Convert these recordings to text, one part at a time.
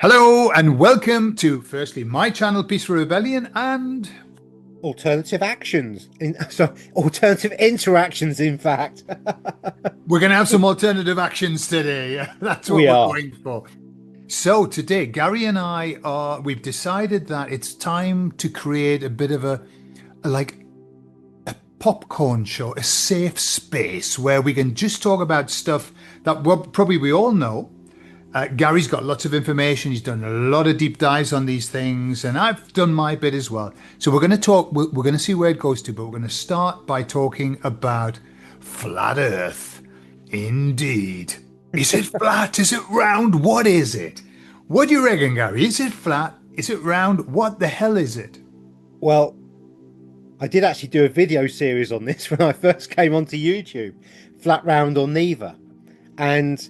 Hello and welcome to firstly my channel Peaceful Rebellion and Alternative actions alternative interactions, in fact. we're going to have some alternative actions today. That's what We we're are. going for. So today Gary and we've decided that it's time to create a bit of like a popcorn show, a safe space where we can just talk about stuff that probably we all know. Gary's got lots of information. He's done a lot of deep dives on these things, and I've done my bit as well. So we're going to talk, we're going to see where it goes to, but we're going to start by talking about flat Earth. Indeed. Is it flat? Is it round? What is it? What do you reckon, Gary? Is it flat? Is it round? What the hell is it? Well, I did actually do a video series on this when I first came onto YouTube, flat, round, or neither. And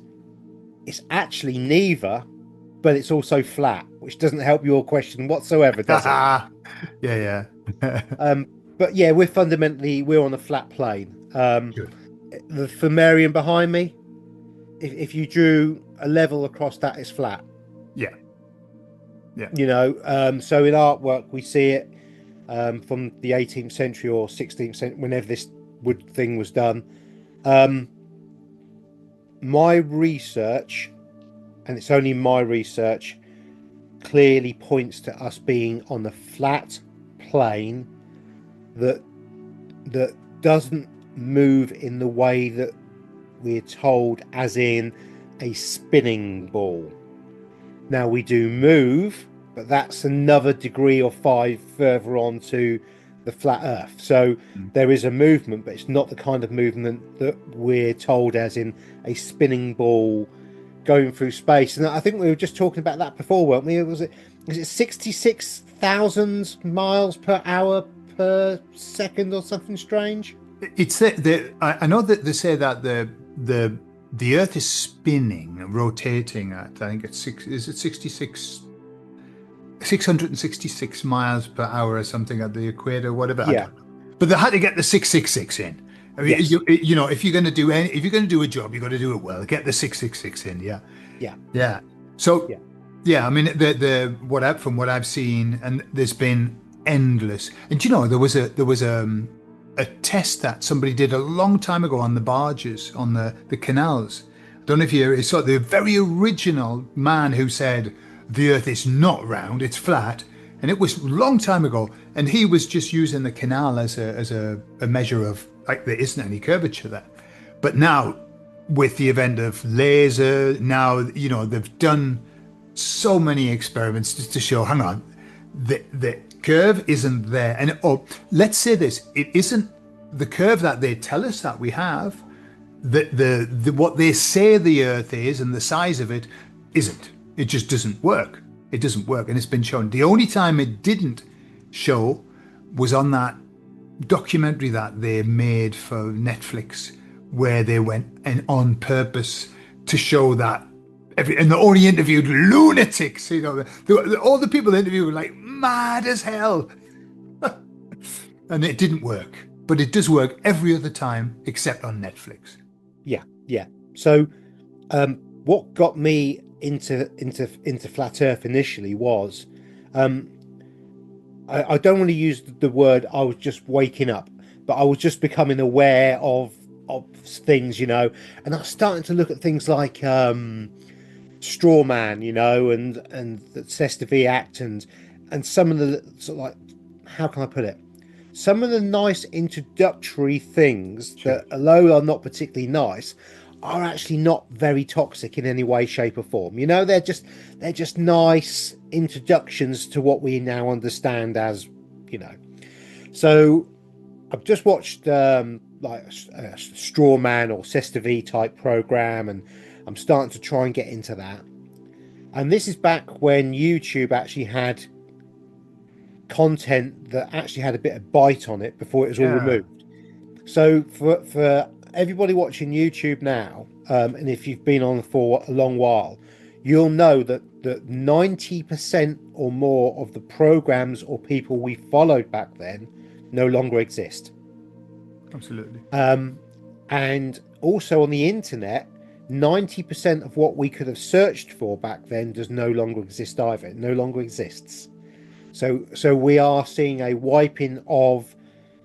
it's actually neither, but it's also flat, which doesn't help your question whatsoever, does it? Yeah, yeah. But yeah, we're on a flat plane. Good. The Firmarian behind me, if you drew a level across that, it's flat. Yeah, yeah. So in artwork we see it from the 18th century or 16th century, whenever this wood thing was done. My research, and it's only my research, clearly points to us being on a flat plane that doesn't move in the way that we're told, as in a spinning ball. Now we do move, but that's another degree or five further on to the flat Earth. So there is a movement, but it's not the kind of movement that we're told, as in a spinning ball going through space. And I think we were just talking about that before, weren't we? Is it 66,000 miles per hour per second or something strange? It's I know that they say that the Earth is spinning, rotating at, I think it's 666 miles per hour or something at the equator, whatever. I Yeah. don't know. But they had to get the 666 in. I mean, Yes. if you're going to if you're going to do a job, you got to do it well. Get the 666 in. Yeah. Yeah. Yeah. So, Yeah. yeah, I mean, from what I've seen, and there's been endless. And there was a test that somebody did a long time ago on the barges, on the canals. I don't know if you saw the very original man who said the Earth is not round, it's flat, and it was a long time ago. And he was just using the canal as a measure of, like, there isn't any curvature there. But now, with the event of laser, now they've done so many experiments just to show, hang on, the curve isn't there. And let's say this, it isn't the curve that they tell us that we have. The what they say the Earth is and the size of it isn't. It just doesn't work. It doesn't work, and it's been shown. The only time it didn't show was on that documentary that they made for Netflix, where they went and on purpose to show that and they only interviewed lunatics. All the people they interviewed were like mad as hell, and it didn't work. But it does work every other time except on Netflix. Yeah. Yeah. So, what got me into flat Earth initially was, I don't want to use the word I was just waking up, but I was just becoming aware of things, and I was starting to look at things like straw man, and the Cesta V Act and some of the sort of, like, how can I put it? Some of the nice introductory things that, although are not particularly nice, are actually not very toxic in any way, shape, or form. They're just nice introductions to what we now understand as, So I've just watched like a Straw Man or Cesta V type program, and I'm starting to try and get into that. And this is back when YouTube actually had content that actually had a bit of bite on it before it was all removed. So for everybody watching YouTube now, and if you've been on for a long while, you'll know that 90% or more of the programs or people we followed back then no longer exist. Absolutely. And also on the internet, 90% of what we could have searched for back then does no longer exist either. It no longer exists. So we are seeing a wiping of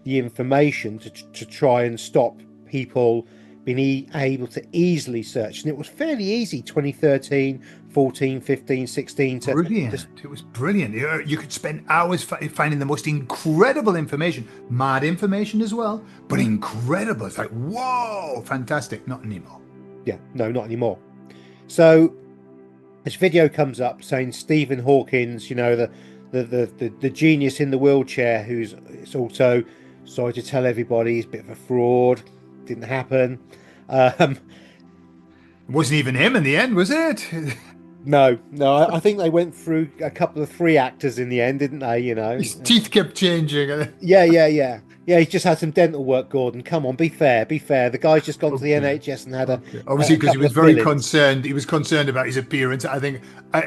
the information to try and stop people being able to easily search. And it was fairly easy 2013, 14, 15, 16 to... Brilliant. It was brilliant. You could spend hours finding the most incredible information, mad information as well, but incredible. It's like, whoa, fantastic. Not anymore. Yeah, no, not anymore. So this video comes up saying Stephen Hawkins, you know, the genius in the wheelchair, who's it's also, sorry to tell everybody, he's a bit of a fraud. Didn't happen. It wasn't even him in the end, was it? No. I think they went through a couple of 3 actors in the end, didn't they? You know, his teeth kept changing. Yeah. He's just had some dental work, Gordon. Come on, be fair. The guy's just gone to the NHS and had obviously because he was very concerned. He was concerned about his appearance. I think, I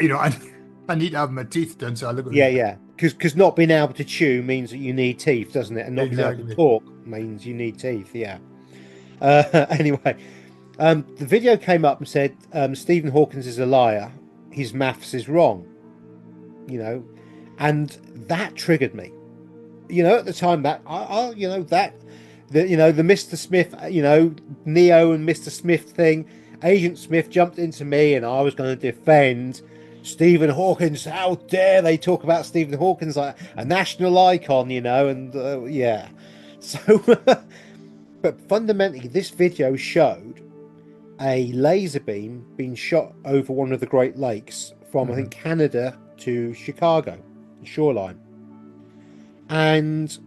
need to have my teeth done. So I look at Yeah. Because not being able to chew means that you need teeth, doesn't it? And not being able to talk means you need teeth. Yeah. Anyway, the video came up and said Stephen Hawkins is a liar. His maths is wrong. You know, and that triggered me. You know, at the time that the Mr. Smith, Neo and Mr. Smith thing, Agent Smith jumped into me, and I was going to defend Stephen Hawkins. How dare they talk about Stephen Hawkins like a national icon, and yeah. So, but fundamentally, this video showed a laser beam being shot over one of the Great Lakes from, I think, Canada to Chicago, shoreline. And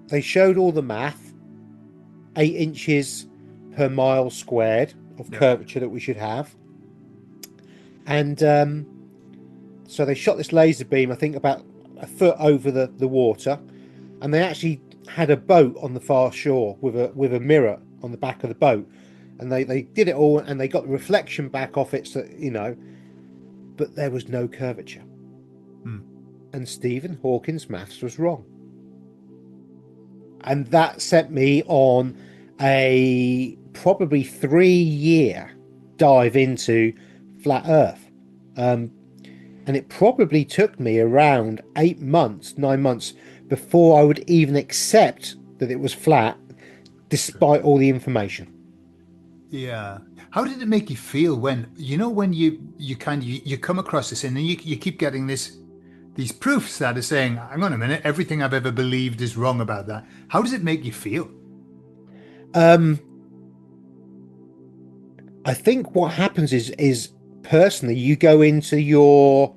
they showed all the math, 8 inches per mile squared of curvature that we should have. And so they shot this laser beam, I think about a foot over the water. And they actually had a boat on the far shore with a mirror on the back of the boat. And they did it all, and they got the reflection back off it, so, but there was no curvature. And Stephen Hawking's maths was wrong. And that set me on a probably 3-year dive into flat Earth. And it probably took me around 9 months before I would even accept that it was flat, despite all the information. Yeah. How did it make you feel when you come across this and then you keep getting these proofs that are saying, hang on a minute, everything I've ever believed is wrong about that. How does it make you feel? I think what happens is personally, you go into your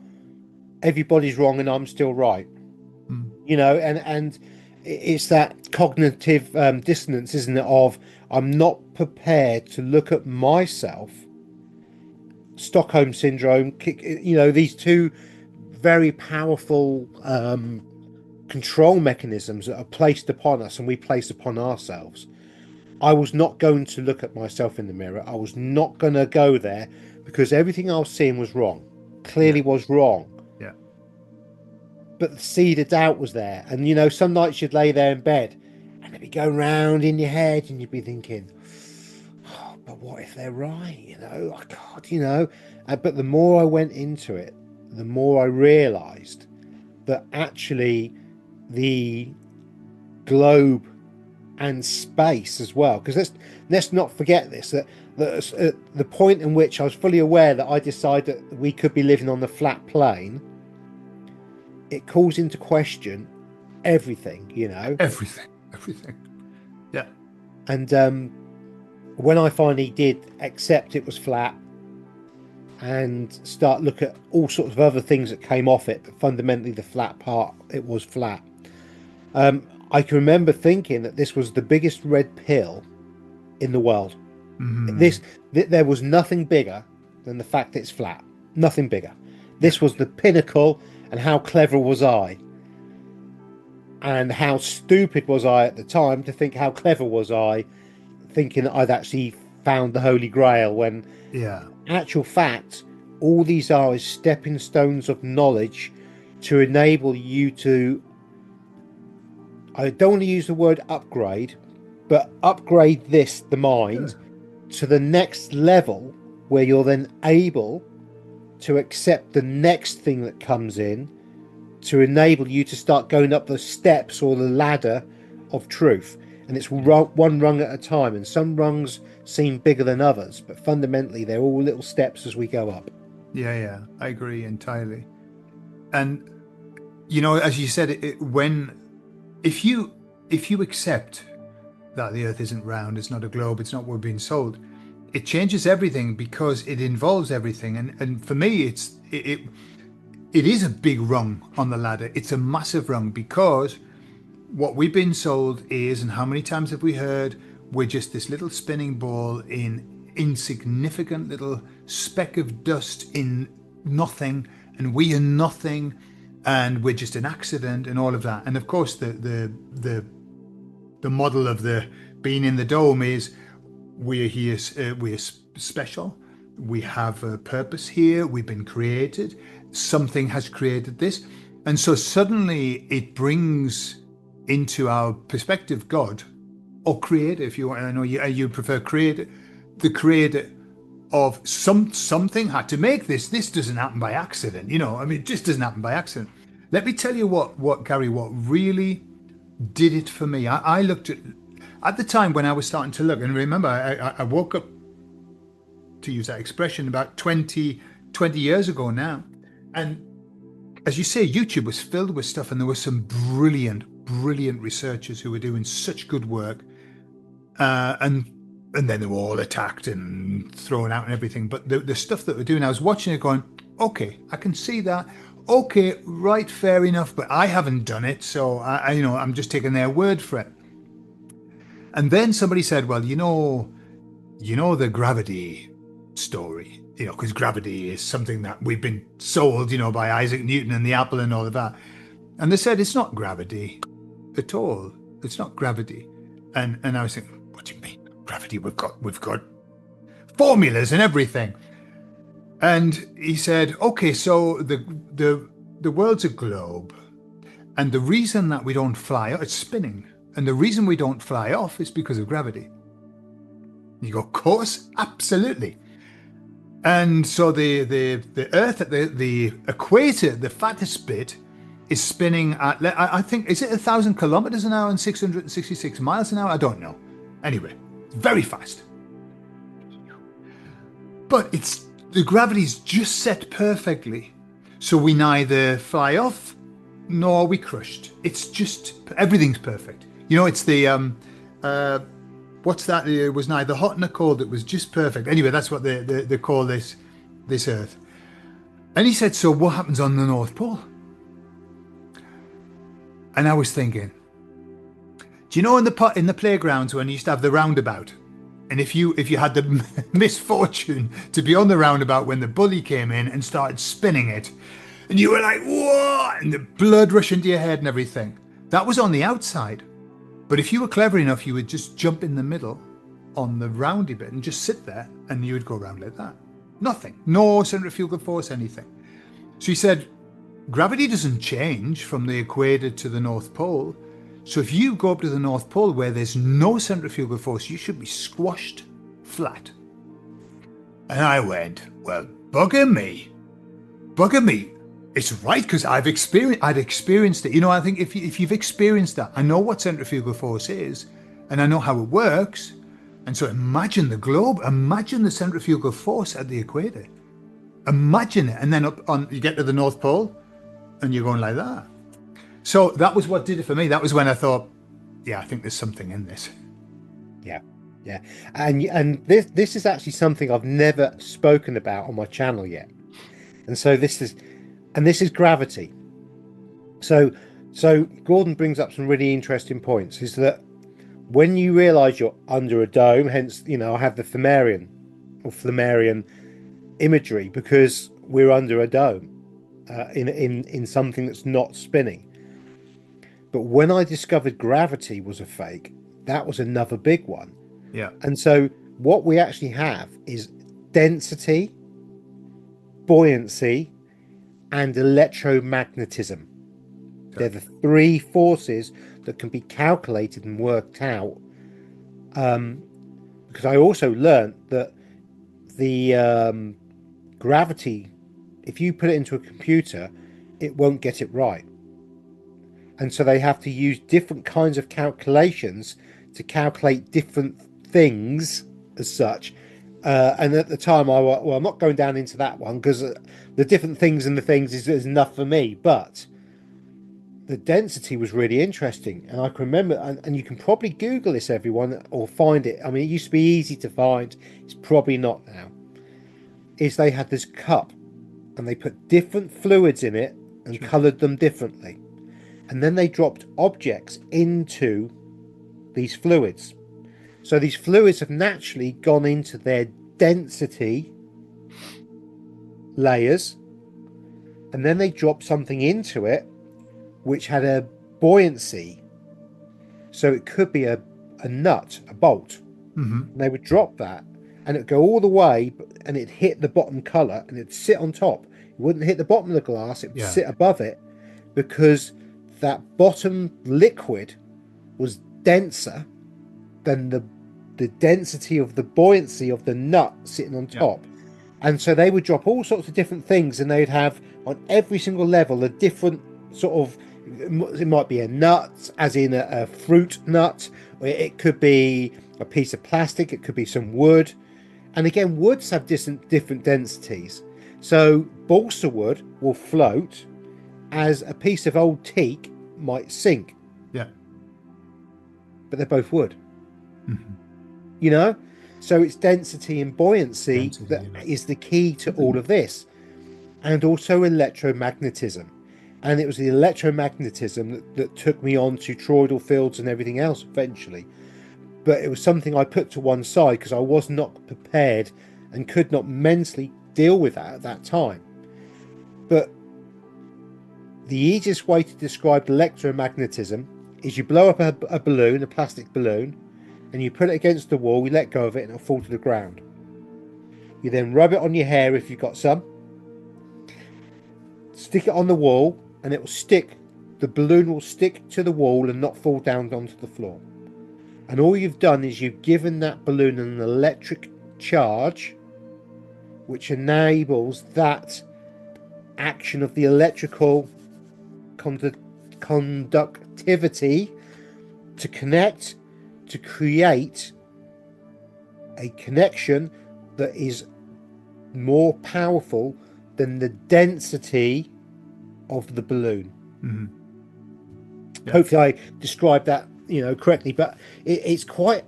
everybody's wrong and I'm still right. And it's that cognitive dissonance, isn't it? Of I'm not prepared to look at myself. Stockholm syndrome, these two very powerful control mechanisms that are placed upon us and we place upon ourselves. I was not going to look at myself in the mirror. I was not going to go there because everything I was seeing was wrong. Clearly was wrong. Yeah. But the seed of doubt was there. And, some nights you'd lay there in bed and it'd be going round in your head and you'd be thinking, oh, but what if they're right? Oh, God, But the more I went into it, the more I realised that actually the globe and space as well, because let's not forget this, that the point in which I was fully aware that I decided that we could be living on the flat plane, it calls into question everything. Everything. Yeah. And when I finally did accept it was flat and start look at all sorts of other things that came off it, but fundamentally the flat part, it was flat. I can remember thinking that this was the biggest red pill in the world. There was nothing bigger than the fact that it's flat. Nothing bigger. This was the pinnacle, and how clever was I? And how stupid was I at the time to think how clever was I, thinking that I'd actually found the Holy Grail, when actual fact, all these are is stepping stones of knowledge to enable you to, I don't want to use the word upgrade, but upgrade the mind to the next level where you're then able to accept the next thing that comes in to enable you to start going up the steps or the ladder of truth. And it's one rung at a time, and some rungs seem bigger than others, but fundamentally they're all little steps as we go up. Yeah, I agree entirely. And as you said, if you accept that the Earth isn't round, it's not a globe, it's not what we're being sold, it changes everything because it involves everything. And for me, it is a big rung on the ladder. It's a massive rung because what we've been sold is, and how many times have we heard, we're just this little spinning ball in insignificant little speck of dust in nothing, and we are nothing, and we're just an accident and all of that. And of course the model of the being in the dome is we're here, we're special, we have a purpose here, we've been created, something has created this. And so suddenly it brings into our perspective God, or creator, if you want. I know you prefer creator, the creator of something had to make this. This doesn't happen by accident, it just doesn't happen by accident. Let me tell you what Gary, what really did it for me. I looked at the time when I was starting to look, and remember, I woke up, to use that expression, about 20 years ago now. And as you say, YouTube was filled with stuff, and there were some brilliant researchers who were doing such good work. And then they were all attacked and thrown out and everything. But the stuff that we're doing, I was watching it going, okay, I can see that. Okay, right, fair enough. But I haven't done it, so I'm just taking their word for it. And then somebody said, well, the gravity story, because gravity is something that we've been sold, by Isaac Newton and the apple and all of that. And they said, it's not gravity at all. It's not gravity. And I was thinking, what do you mean gravity? We've got formulas and everything. And he said, okay, so the world's a globe, and the reason that we don't fly, it's spinning, and the reason we don't fly off is because of gravity. You go, of course, absolutely. And so the Earth at the equator, the fattest bit, is spinning at, I think, is it 1,000 kilometers an hour and 666 miles an hour? I don't know. Anyway, very fast. But the gravity's just set perfectly, so we neither fly off nor are we crushed. It's just, everything's perfect. It's the what's that? It was neither hot nor cold. It was just perfect. Anyway, that's what they call this Earth. And he said, so what happens on the North Pole? And I was thinking, do you know in the playgrounds when you used to have the roundabout, and if you had the misfortune to be on the roundabout when the bully came in and started spinning it, and you were like, whoa, and the blood rushing to your head and everything, that was on the outside. But if you were clever enough, you would just jump in the middle on the roundy bit and just sit there, and you would go around like that. Nothing, no centrifugal force, anything. So he said, gravity doesn't change from the equator to the North Pole. So if you go up to the North Pole where there's no centrifugal force, you should be squashed flat. And I went, well, bugger me. It's right, because I'd experienced it. I think if you've experienced that, I know what centrifugal force is, and I know how it works. And so imagine the globe, imagine the centrifugal force at the equator. Imagine it. And then you get to the North Pole, and you're going like that. So that was what did it for me. That was when I thought, yeah, I think there's something in this. Yeah. And this is actually something I've never spoken about on my channel yet. And so this is gravity. So Gordon brings up some really interesting points. Is that when you realise you're under a dome, hence, I have the Flammarion imagery, because we're under a dome in something that's not spinning. But when I discovered gravity was a fake, that was another big one. Yeah. And so what we actually have is density, buoyancy, and electromagnetism. Okay. They're the three forces that can be calculated and worked out. Because I also learned that the gravity, if you put it into a computer, it won't get it right. And so they have to use different kinds of calculations to calculate different things as such. And at the time, I'm not going down into that one because the different things and the things is enough for me. But the density was really interesting. And I can remember, and you can probably Google this, everyone, or find it. I mean, it used to be easy to find. It's probably not now. Is they had this cup and they put different fluids in it and coloured them differently. And then they dropped objects into these fluids. So these fluids have naturally gone into their density layers. And then they dropped something into it which had a buoyancy. So it could be a nut, a bolt. Mm-hmm. And they would drop that and it'd go all the way and it'd hit the bottom colour and it'd sit on top. It wouldn't hit the bottom of the glass, it would sit above it because that bottom liquid was denser than the density of the buoyancy of the nut sitting on top. And so they would drop all sorts of different things and they'd have on every single level a different sort of, it might be a nut as in a fruit nut, or it could be a piece of plastic, it could be some wood. And again, woods have different densities. So balsa wood will float as a piece of old teak might sink. Yeah. But they're both wood. Mm-hmm. You know? So it's density and buoyancy that is the key to all of this. And also electromagnetism. And it was the electromagnetism that took me on to toroidal fields and everything else eventually. But it was something I put to one side because I was not prepared and could not mentally deal with that at that time. But the easiest way to describe electromagnetism is you blow up a balloon, a plastic balloon, and you put it against the wall, you let go of it and it'll fall to the ground. You then rub it on your hair if you've got some, stick it on the wall and it will stick, the balloon will stick to the wall and not fall down onto the floor. And all you've done is you've given that balloon an electric charge which enables that action of the electrical conductivity to connect, to create a connection that is more powerful than the density of the balloon. Mm-hmm. Yeah. Hopefully I described that correctly, but it's quite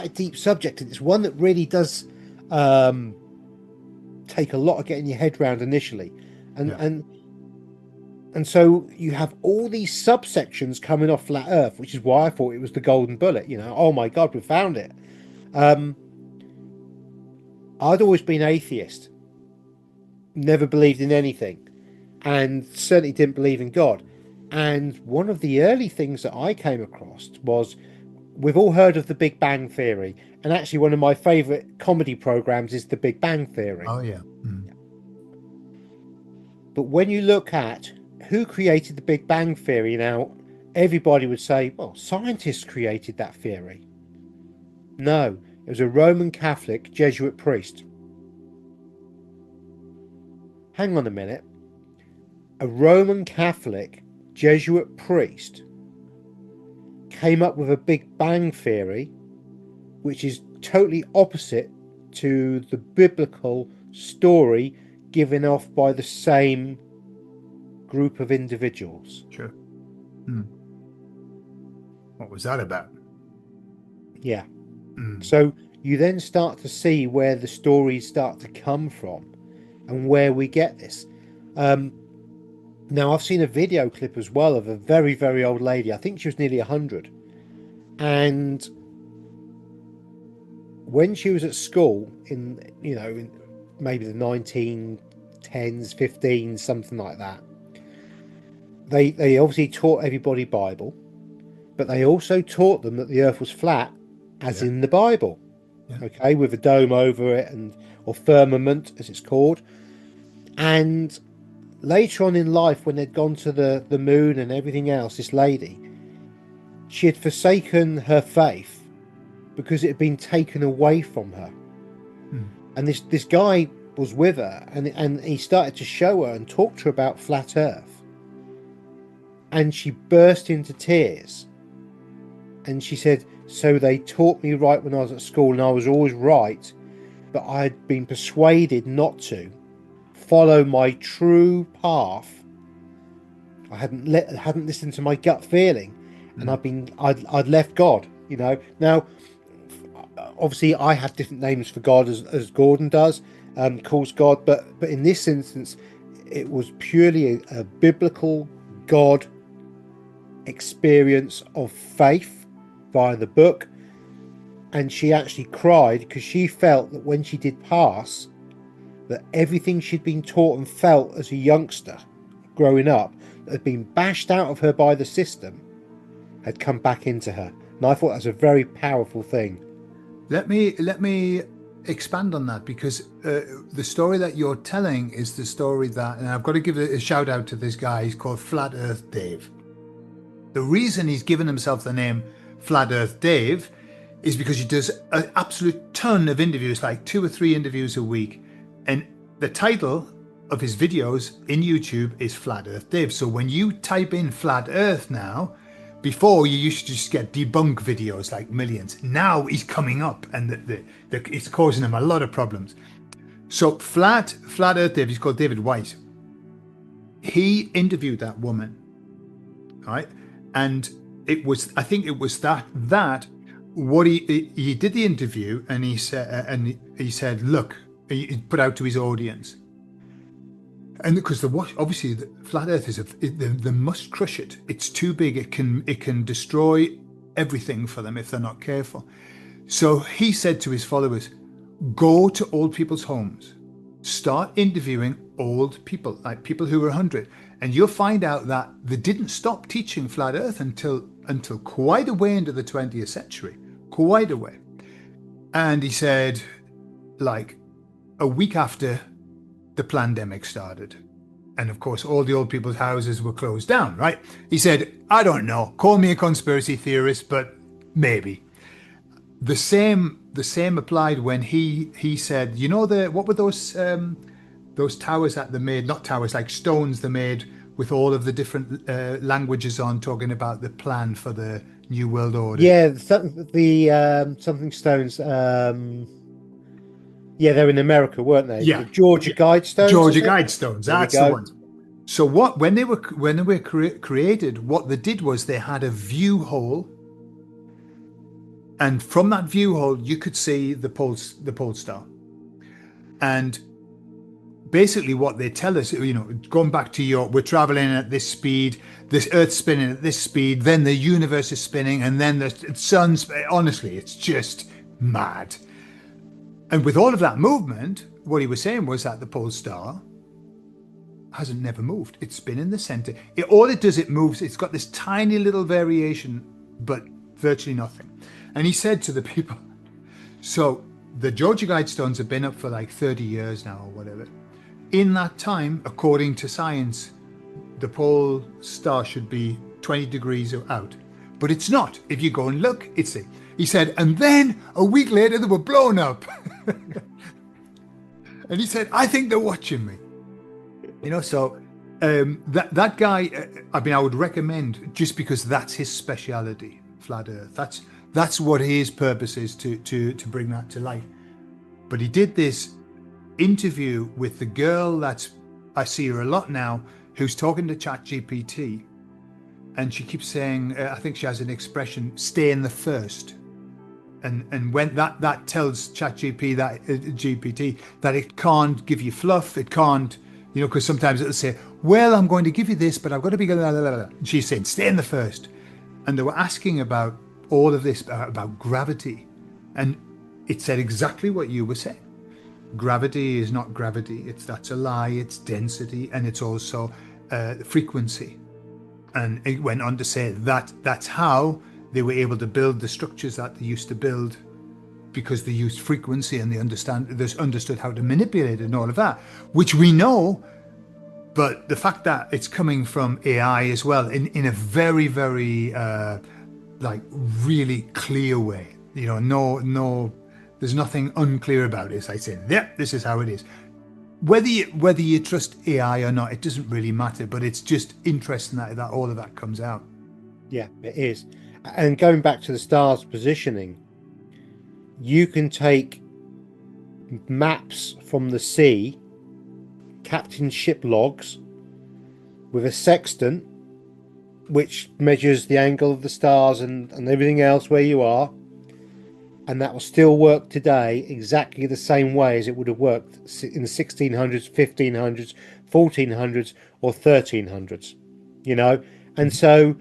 a deep subject, and it's one that really does take a lot of getting your head around initially, and so you have all these subsections coming off flat Earth, which is why I thought it was the golden bullet. Oh my God, we found it. I'd always been atheist, never believed in anything, and certainly didn't believe in God. And one of the early things that I came across was, we've all heard of the Big Bang Theory, and actually one of my favourite comedy programs is the Big Bang Theory. Oh yeah. Mm. But when you look at who created the Big Bang Theory, now everybody would say, well, scientists created that theory. No, it was a Roman Catholic Jesuit priest. Hang on a minute. A Roman Catholic Jesuit priest came up with a Big Bang Theory, which is totally opposite to the biblical story given off by the same group of individuals. Sure. Hmm. What was that about? Yeah. Mm. So you then start to see where the stories start to come from and where we get this. Now, I've seen a video clip as well of a very, very old lady. I think she was nearly 100. And when she was at school in maybe the 1910s, 15s, something like that, they obviously taught everybody Bible, but they also taught them that the earth was flat, as in the Bible. Yeah. Okay, with a dome over it, or firmament, as it's called. And later on in life, when they'd gone to the moon and everything else, this lady, she had forsaken her faith because it had been taken away from her. And this guy was with her, and he started to show her and talk to her about flat Earth, and she burst into tears, and she said, "So they taught me right when I was at school, and I was always right, but I had been persuaded not to follow my true path. I hadn't listened to my gut feeling, and I'd left God. You know, now obviously I have different names for God as Gordon does, calls God, but in this instance, it was purely a biblical God experience of faith via the book." And she actually cried because she felt that when she did pass, that everything she'd been taught and felt as a youngster growing up that had been bashed out of her by the system had come back into her. And I thought that was a very powerful thing. Let me expand on that, because the story that you're telling is the story that, and I've got to give a shout out to this guy. He's called Flat Earth Dave. The reason he's given himself the name Flat Earth Dave is because he does an absolute ton of interviews, like 2 or 3 interviews a week. And the title of his videos in YouTube is Flat Earth Dave. So when you type in Flat Earth now, before you used to just get debunk videos like millions. Now he's coming up, and it's causing him a lot of problems. So Flat Earth Dave, he's called David White. He interviewed that woman, right? And I think it was that what he did the interview, and he said, look, he put out to his audience, and because obviously the flat Earth they must crush it. It's too big. It can destroy everything for them if they're not careful. So he said to his followers, go to old people's homes, start interviewing old people, like people who were 100, and you'll find out that they didn't stop teaching flat Earth until quite a way into the 20th century, quite a way. And he said, like a week after the pandemic started, and of course all the old people's houses were closed down, right? He said, I don't know, call me a conspiracy theorist, but maybe. The same applied when he said, you know, what were those towers that they made, not towers, like stones they made with all of the different languages on, talking about the plan for the New World Order. Yeah, something stones. Yeah, they're in America, weren't they? Yeah, the Georgia Guidestones. Georgia Guidestones. That's the one. So when they were created, what they did was they had a view hole, and from that view hole you could see the pole star. And basically what they tell us, you know, going back to we're traveling at this speed, this Earth's spinning at this speed, then the universe is spinning, and then the sun's, honestly, it's just mad. And with all of that movement, what he was saying was that the pole star hasn't never moved. It's been in the center. All it does, it moves. It's got this tiny little variation, but virtually nothing. And he said to the people, so the Georgia Guidestones have been up for like 30 years now or whatever. In that time, according to science, the pole star should be 20 degrees out. But it's not. If you go and look, it's it. He said, and then a week later, they were blown up. And he said, I think they're watching me. You know, so that guy, I would recommend, just because that's his speciality, flat Earth. That's what his purpose is, to bring that to light. But he did this interview with the girl I see her a lot now, who's talking to ChatGPT, and she keeps saying, I think she has an expression, stay in the first. And when that tells GPT that it can't give you fluff, it can't, you know, because sometimes it'll say, well, I'm going to give you this, but I've got to be, blah, blah, blah, blah. And she's saying, stay in the first. And they were asking about all of this, about gravity. And it said exactly what you were saying. Gravity is not gravity. That's a lie. It's density, and it's also frequency. And it went on to say that that's how they were able to build the structures that they used to build, because they used frequency and they understood how to manipulate it and all of that, which we know. But the fact that it's coming from AI as well, in a very, very like really clear way, you know, no There's nothing unclear about it. It's like saying, "Yep, this is how it is." Whether you trust AI or not, it doesn't really matter. But it's just interesting that all of that comes out. Yeah, it is. And going back to the stars positioning, you can take maps from the sea, captain's ship logs, with a sextant, which measures the angle of the stars and everything else where you are, and that will still work today exactly the same way as it would have worked in the 1600s, 1500s, 1400s, or 1300s, you know. And so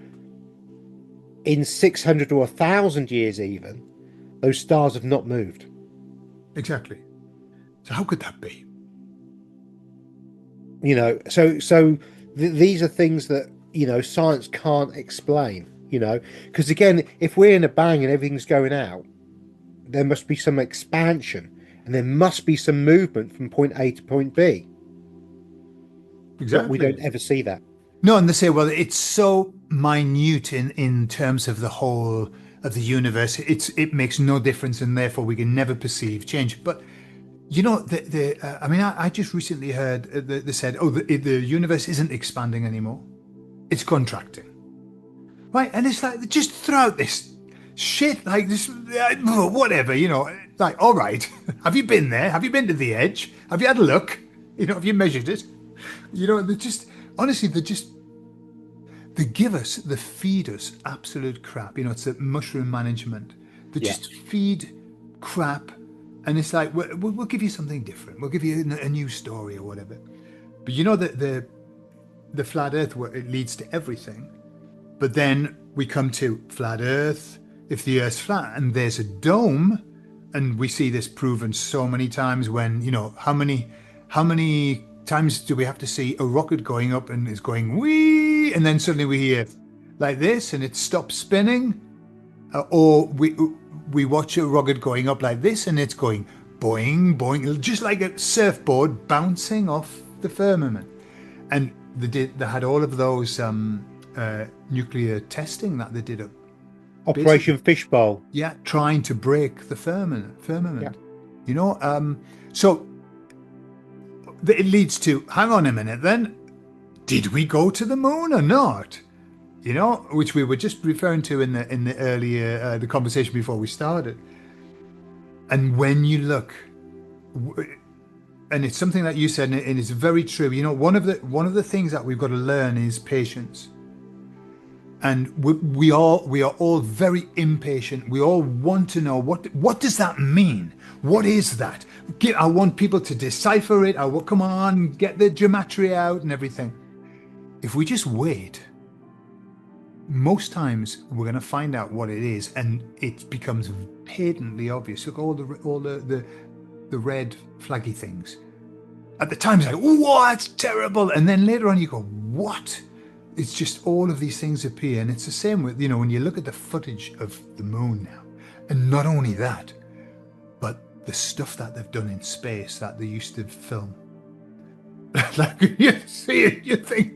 in 600 or 1,000 years even, those stars have not moved. Exactly. So how could that be? You know, these are things that, you know, science can't explain, you know, because again, if we're in a bang and everything's going out, there must be some expansion and there must be some movement from point A to point B. But we Exactly. don't ever see that. No, and they say, well, it's so minute in terms of the whole of the universe. It makes no difference, and therefore we can never perceive change. But you know, I mean, I just recently heard they said, oh, the universe isn't expanding anymore; it's contracting, right? And it's like just throw out this shit like this, whatever, you know. Like, all right, have you been there? Have you been to the edge? Have you had a look? You know, have you measured it? You know, they just honestly, they feed us absolute crap. You know, it's a mushroom management. They Yeah. just feed crap, and it's like we'll give you something different. We'll give you a new story or whatever. But you know that the flat Earth, it leads to everything. But then we come to flat Earth. If the Earth's flat and there's a dome, and we see this proven so many times, when you know how many times do we have to see a rocket going up and it's going wee, and then suddenly we hear like this and it stops spinning, or we watch a rocket going up like this and it's going boing boing, just like a surfboard bouncing off the firmament. And they had all of those nuclear testing that they did up, Operation Fishbowl. yeah, trying to break the firmament. Yeah. You know, so it leads to, hang on a minute then, did we go to the moon or not? You know, which we were just referring to in the earlier the conversation before we started. And when you look, and it's something that you said, and it's very true. You know, one of the things that we've got to learn is patience. And we are all very impatient. We all want to know what does that mean? What is that? I want people to decipher it. Come on, get the gematria out and everything. If we just wait, most times we're going to find out what it is, and it becomes patently obvious. Look, all the red flaggy things. At the time, it's like, "Whoa, that's terrible," and then later on, you go, "What?" It's just all of these things appear, and it's the same with, you know, when you look at the footage of the moon now, and not only that, but the stuff that they've done in space that they used to film. Like, you see it, you think,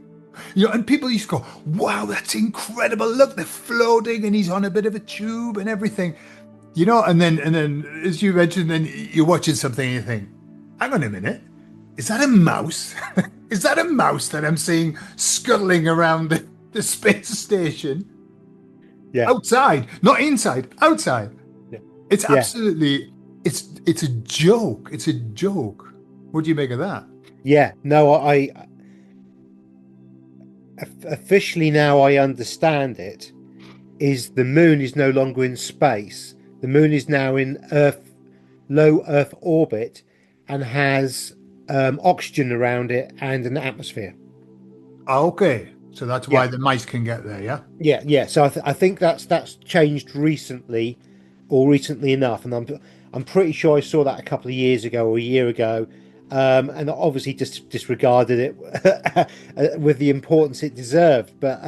you know, and people used to go, "Wow, that's incredible! Look, they're floating, and he's on a bit of a tube and everything," you know. And then, as you mentioned, then you're watching something and you think, "Hang on a minute, is that a mouse? Is that a mouse that I'm seeing scuttling around the space station?" Yeah. Outside, not inside, outside. Yeah. It's Yeah. absolutely, it's a joke. It's a joke. What do you make of that? Yeah. No, I officially now I understand it. Is the moon is no longer in space. The moon is now in low Earth orbit, and has oxygen around it and an atmosphere. Okay, so that's why Yeah. the mice can get there, yeah? Yeah, yeah. So I think that's changed recently, or recently enough, and I'm pretty sure I saw that a couple of years ago or a year ago, and obviously just disregarded it with the importance it deserved. But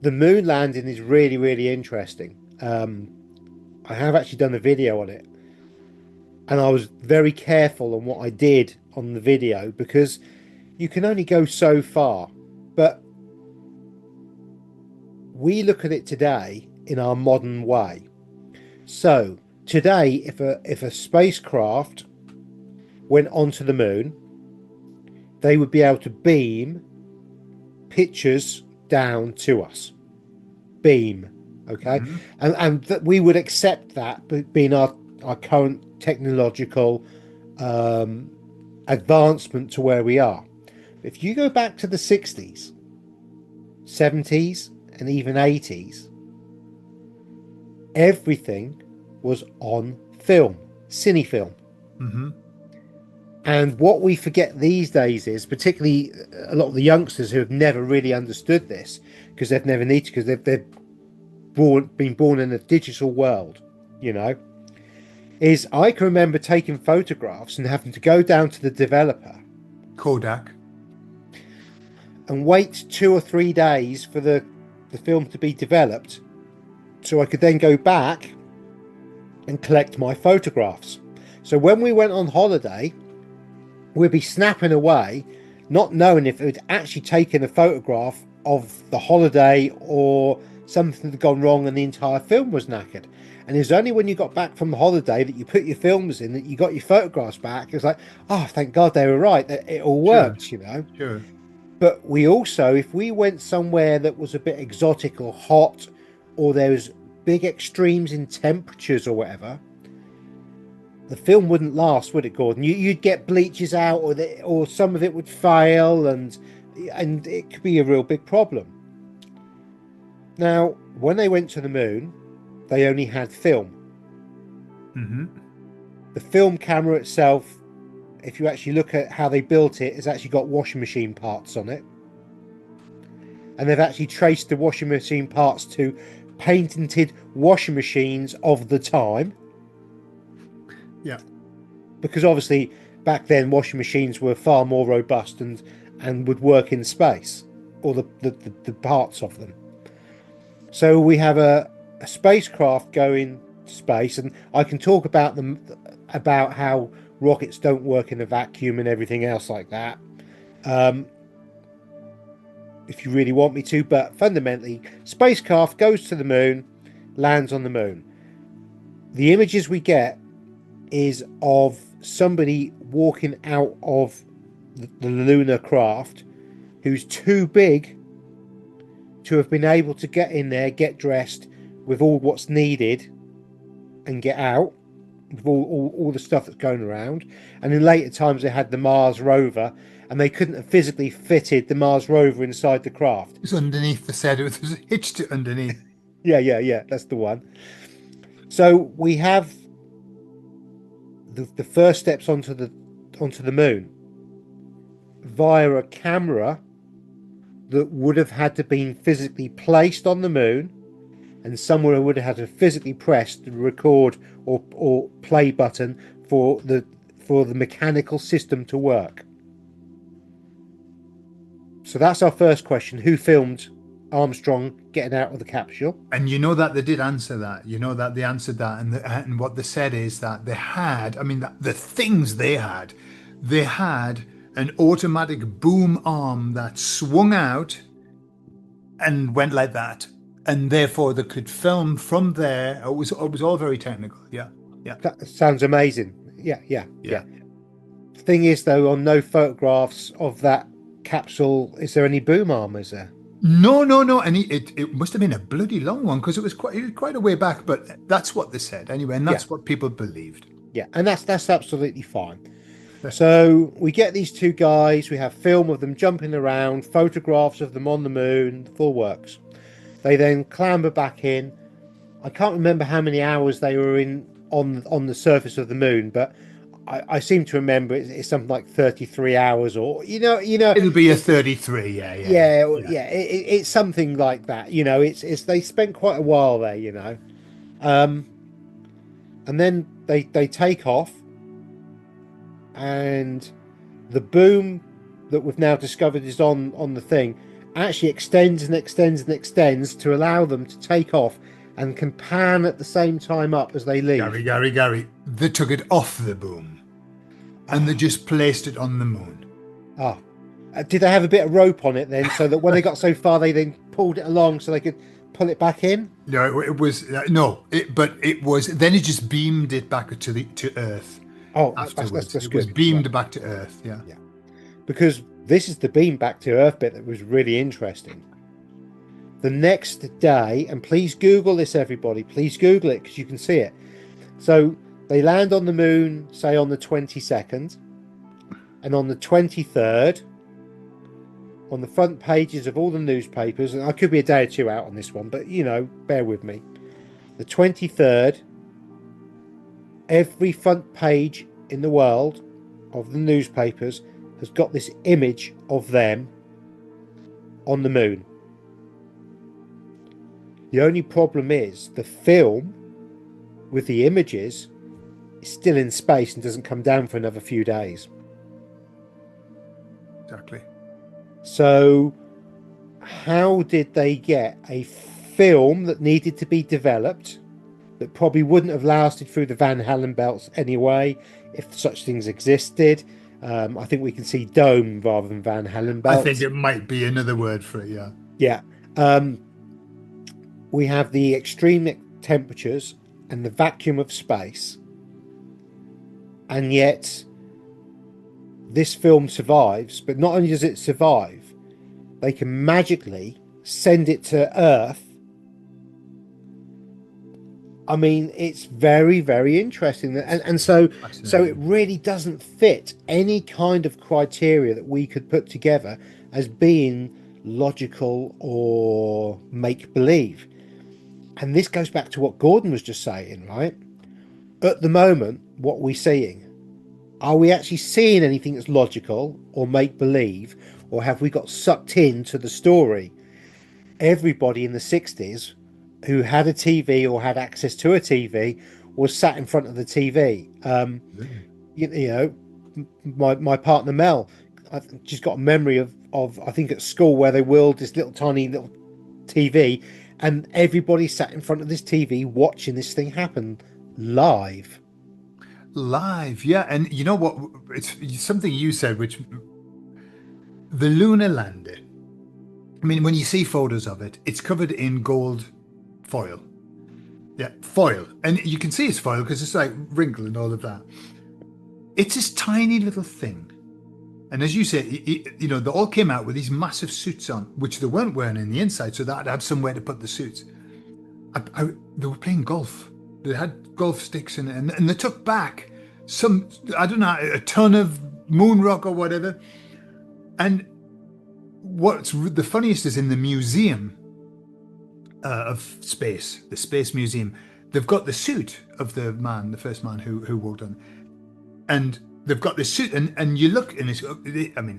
the moon landing is really, really interesting. I have actually done a video on it, and I was very careful on what I did on the video, because you can only go so far. But we look at it today in our modern way. So today, if a spacecraft went onto the moon, they would be able to beam pictures down to us. Beam, okay? Mm-hmm. And that we would accept that being our current technological advancement to where we are. If you go back to the 60s, 70s, and even 80s, everything was on film, cine film. Mm-hmm. And what we forget these days is, particularly a lot of the youngsters who have never really understood this, because they've never needed to, because they've been born in a digital world, you know, is I can remember taking photographs and having to go down to the developer, Kodak, and wait 2 or 3 days for the film to be developed, so I could then go back and collect my photographs. So when we went on holiday, we'd be snapping away, not knowing if it had actually taken a photograph of the holiday or something had gone wrong and the entire film was knackered. And it was only when you got back from the holiday that you put your films in that you got your photographs back. It was like, oh, thank God they were right. That it all worked, sure. you know. Sure. But we also, if we went somewhere that was a bit exotic or hot, or there was big extremes in temperatures or whatever, the film wouldn't last, would it, Gordon? You'd get bleaches out, or some of it would fail, and it could be a real big problem. Now, when they went to the moon, they only had film. Mm-hmm. The film camera itself, if you actually look at how they built it, has actually got washing machine parts on it. And they've actually traced the washing machine parts to patented washing machines of the time. Yeah. Because obviously back then washing machines were far more robust and would work in space, or the parts of them. So we have a spacecraft going to space, and I can talk about about how rockets don't work in a vacuum and everything else like that, if you really want me to. But fundamentally, spacecraft goes to the moon, lands on the moon. The images we get is of somebody walking out of the lunar craft who's too big to have been able to get in there, get dressed with all what's needed and get out with all the stuff that's going around. And in later times they had the Mars rover, and they couldn't have physically fitted the Mars rover inside the craft. It was underneath the set. It was hitched underneath. Yeah, that's the one. So we have the first steps onto the moon via a camera that would have had to been physically placed on the moon, and somewhere would have had to physically press the record or play button for the mechanical system to work. So that's our first question: who filmed Armstrong getting out of the capsule? And you know that they did answer that. You know that they answered that, and what they said is that they had. I mean, the things they had an automatic boom arm that swung out and went like that, and therefore they could film from there. It was all very technical. Yeah. That sounds amazing. Yeah. The thing is, though, on no photographs of that capsule is there any boom arm, is there? No, and it must have been a bloody long one, because it was quite a way back. But that's what they said anyway, and that's what people believed. Yeah, and that's absolutely fine. So we get these two guys. We have film of them jumping around, photographs of them on the moon, the full works. They then clamber back in. I can't remember how many hours they were in on the surface of the moon, but I seem to remember it's something like 33 hours, or you know. It'll be a 33. Yeah. It's something like that. You know, it's they spent quite a while there. You know, and then they take off, and the boom that we've now discovered is on the thing actually extends to allow them to take off and can pan at the same time up as they leave. Gary, they took it off the boom and they just placed it on the moon. Did they have a bit of rope on it then, so that when they got so far they then pulled it along so they could pull it back in? No, it was no. But it was. Then it just beamed it back to Earth. Oh, Afterwards, that's it was good. Right. beamed back to Earth. Yeah. Yeah. Because this is the beam back to Earth bit that was really interesting. The next day, and please Google this, everybody. Please Google it because you can see it. So they land on the moon, say on the 22nd, and on the 23rd, on the front pages of all the newspapers, and I could be a day or two out on this one, but bear with me. The 23rd, every front page in the world of the newspapers has got this image of them on the moon. The only problem is the film with the images is still in space and doesn't come down for another few days. Exactly. So how did they get a film that needed to be developed that probably wouldn't have lasted through the Van Halen belts anyway if such things existed? I think we can see dome rather than Van Halen belts. I think it might be another word for it, yeah. Yeah. We have the extreme temperatures and the vacuum of space. And yet this film survives, but not only does it survive, they can magically send it to Earth. I mean, it's very, very interesting. And so it really doesn't fit any kind of criteria that we could put together as being logical or make-believe. And this goes back to what Gordon was just saying, right? At the moment, what we're seeing, are we actually seeing anything that's logical or make-believe, or have we got sucked into the story? Everybody in the 60s who had a TV or had access to a TV was sat in front of the TV. My partner Mel, I've just got a memory of I think at school where they whirled this tiny little TV, and everybody sat in front of this TV watching this thing happen live. Yeah. And you know what? It's something you said, which the lunar lander. I mean, when you see photos of it, it's covered in gold foil. Yeah, foil. And you can see it's foil because it's like wrinkled and all of that. It's this tiny little thing. And as you said, they all came out with these massive suits on, which they weren't wearing in the inside, so they'd have somewhere to put the suits. They were playing golf. They had golf sticks in it, and they took back a ton of moon rock or whatever. And what's the funniest is in the museum of space, the Space Museum, they've got the suit of the first man who walked on. And they've got this suit, and you look, and it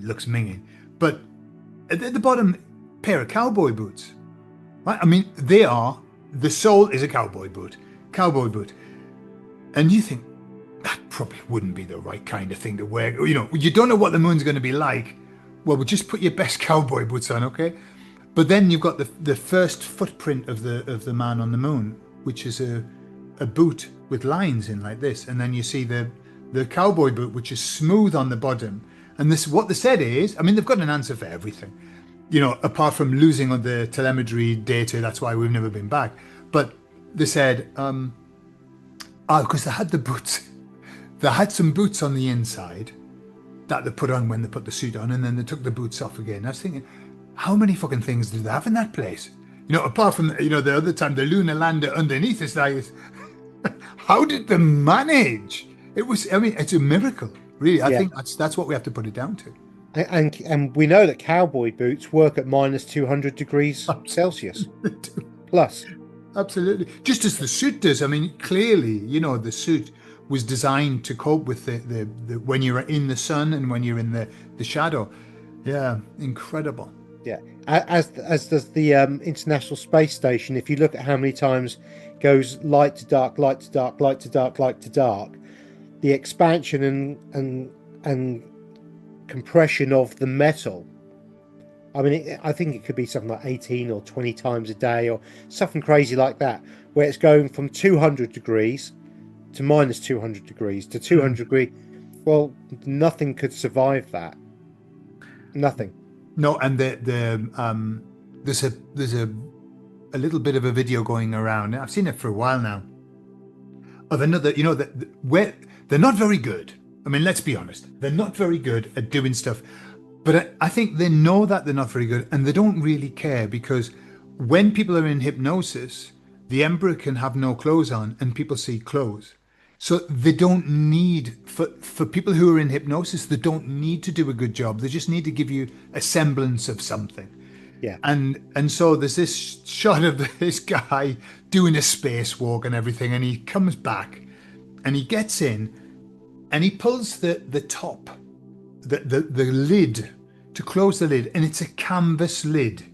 looks minging, but at the bottom, pair of cowboy boots, right? I mean, the sole is a cowboy boot, and you think that probably wouldn't be the right kind of thing to wear. You don't know what the moon's going to be like. Well, we'll just put your best cowboy boots on, okay? But then you've got the first footprint of the man on the moon, which is a boot with lines in like this, and then you see the cowboy boot, which is smooth on the bottom. And what they said is, I mean, they've got an answer for everything, apart from losing on the telemetry data. That's why we've never been back. But they said, because they had the boots, they had some boots on the inside that they put on when they put the suit on, and then they took the boots off again. I was thinking, how many fucking things do they have in that place? Apart from, the other time, the lunar lander underneath is like, how did they manage? It's a miracle, really. I think that's what we have to put it down to. And we know that cowboy boots work at minus 200 degrees Celsius plus. Absolutely. Just as the suit does. I mean, clearly, the suit was designed to cope with the when you're in the sun and when you're in the shadow. Yeah, incredible. Yeah, as does the International Space Station. If you look at how many times it goes light to dark, light to dark, light to dark, light to dark, the expansion and compression of the metal. I mean, I think it could be something like 18 or 20 times a day or something crazy like that, where it's going from 200 degrees to minus 200 degrees to 200 degrees. Well, nothing could survive that. Nothing. No, and there's a a little bit of a video going around. I've seen it for a while now of another, that where they're not very good. I mean, let's be honest, they're not very good at doing stuff. But I think they know that they're not very good, and they don't really care, because when people are in hypnosis, the emperor can have no clothes on and people see clothes. So they don't need, for people who are in hypnosis, they don't need to do a good job. They just need to give you a semblance of something. Yeah. And so there's this shot of this guy doing a spacewalk and everything, and he comes back and he gets in and he pulls the top, the lid, to close the lid, and it's a canvas lid,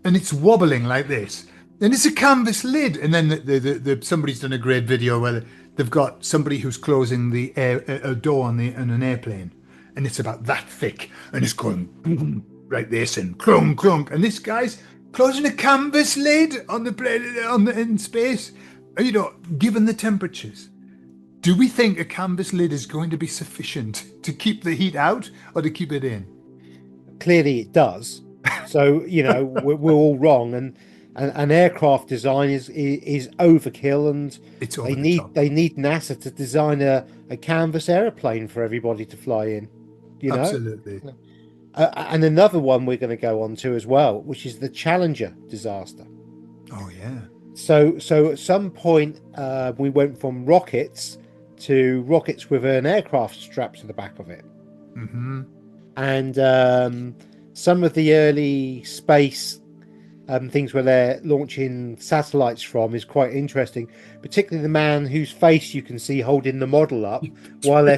and it's wobbling like this, and it's a canvas lid. And then somebody's done a great video where they've got somebody who's closing a door on an airplane, and it's about that thick, and it's going like this and clunk clunk, and this guy's closing a canvas lid on the plane in space. Given the temperatures, do we think a canvas lid is going to be sufficient to keep the heat out or to keep it in? Clearly it does. So, we're all wrong, and aircraft design is overkill, and It's they need NASA to design a canvas aeroplane for everybody to fly in. Absolutely. And another one we're going to go on to as well, which is the Challenger disaster. Oh yeah. So at some point we went from rockets to rockets with an aircraft strapped to the back of it. Mm-hmm. And some of the early space things where they're launching satellites from is quite interesting, particularly the man whose face you can see holding the model up while they're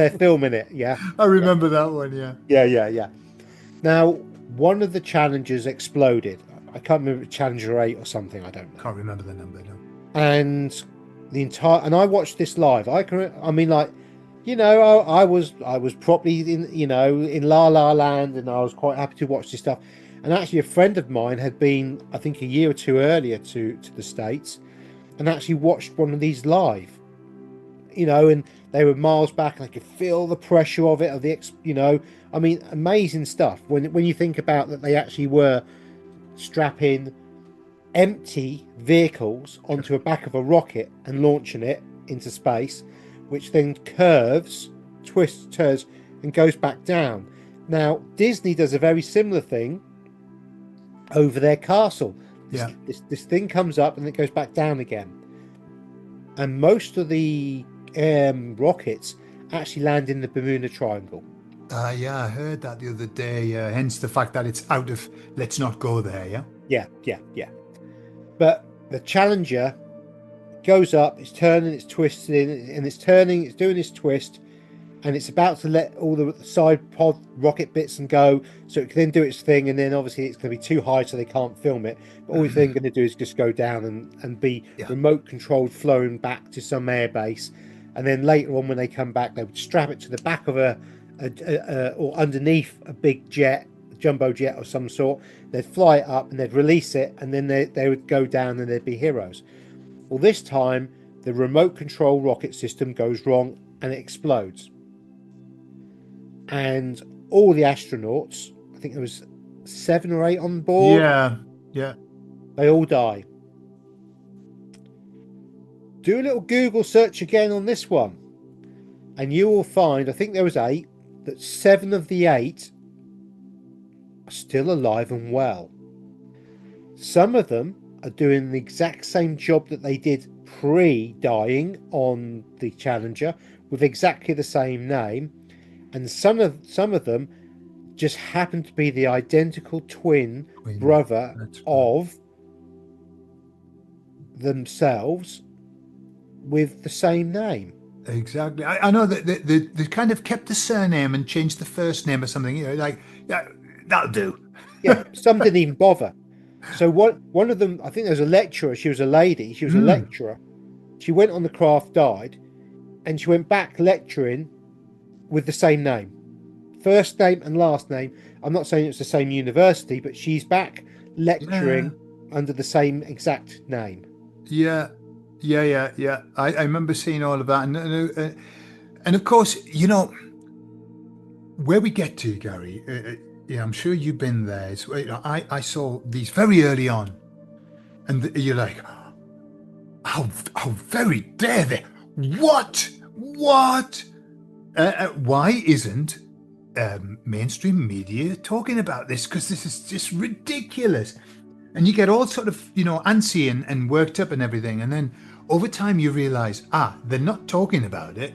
filming it. Yeah, I remember that one. Yeah. Now, one of the Challengers exploded. I can't remember, Challenger 8 or something. I don't know. Can't remember the number. No. And I watched this live. I was properly in La La Land, and I was quite happy to watch this stuff. And actually, a friend of mine had been, I think, a year or two earlier to the States, and actually watched one of these live. And they were miles back, and I could feel the pressure of it, amazing stuff. When you think about that, they actually were strapping empty vehicles onto a back of a rocket and launching it into space, which then curves, twists, turns, and goes back down. Now, Disney does a very similar thing over their castle. This thing comes up and it goes back down again. And most of the rockets actually land in the Bermuda Triangle. Yeah, I heard that the other day. Hence the fact that it's out of, let's not go there. Yeah. But the Challenger goes up, it's turning, it's twisting, and it's turning, it's doing this twist, and it's about to let all the side pod rocket bits and go, so it can then do its thing, and then obviously it's going to be too high so they can't film it. But all it's then going to do is just go down and be remote controlled, flowing back to some airbase. And then later on, when they come back, they would strap it to the back of or underneath a big jet, jumbo jet of some sort. They'd fly it up and they'd release it, and then they would go down and they'd be heroes. Well, this time the remote control rocket system goes wrong and it explodes. And all the astronauts, I think there was 7 or 8 on board. Yeah. They all die. Do a little Google search again on this one, and you will find, I think there was 8, that 7 of the 8 are still alive and well. Some of them are doing the exact same job that they did pre-dying on the Challenger with exactly the same name, and some of them just happen to be the identical twin brother of themselves with the same name. Exactly. I know that they kind of kept the surname and changed the first name or something. That'll do. Yeah, some didn't even bother. So one of them, I think there was a lecturer. She was a lady. She was a lecturer. She went on the craft, died, and she went back lecturing with the same name, first name and last name. I'm not saying it's the same university, but she's back lecturing under the same exact name. Yeah. I remember seeing all of that, and of course, where we get to, Gary. I'm sure you've been there. I saw these very early on, and you're like, how very dare they? What? Why isn't mainstream media talking about this? Because this is just ridiculous. And you get all sort of, antsy and worked up and everything. And then over time you realize, they're not talking about it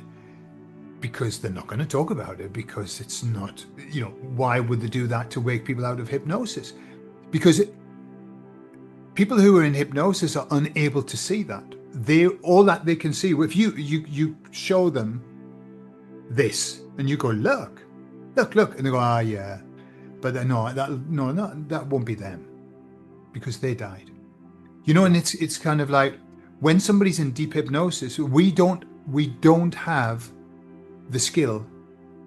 because they're not going to talk about it, because it's not, why would they do that to wake people out of hypnosis? Because people who are in hypnosis are unable to see that. All that they can see, if you show them this and you go, look, and they go, yeah, but that won't be them, because they died. And it's kind of like when somebody's in deep hypnosis, we don't have the skill.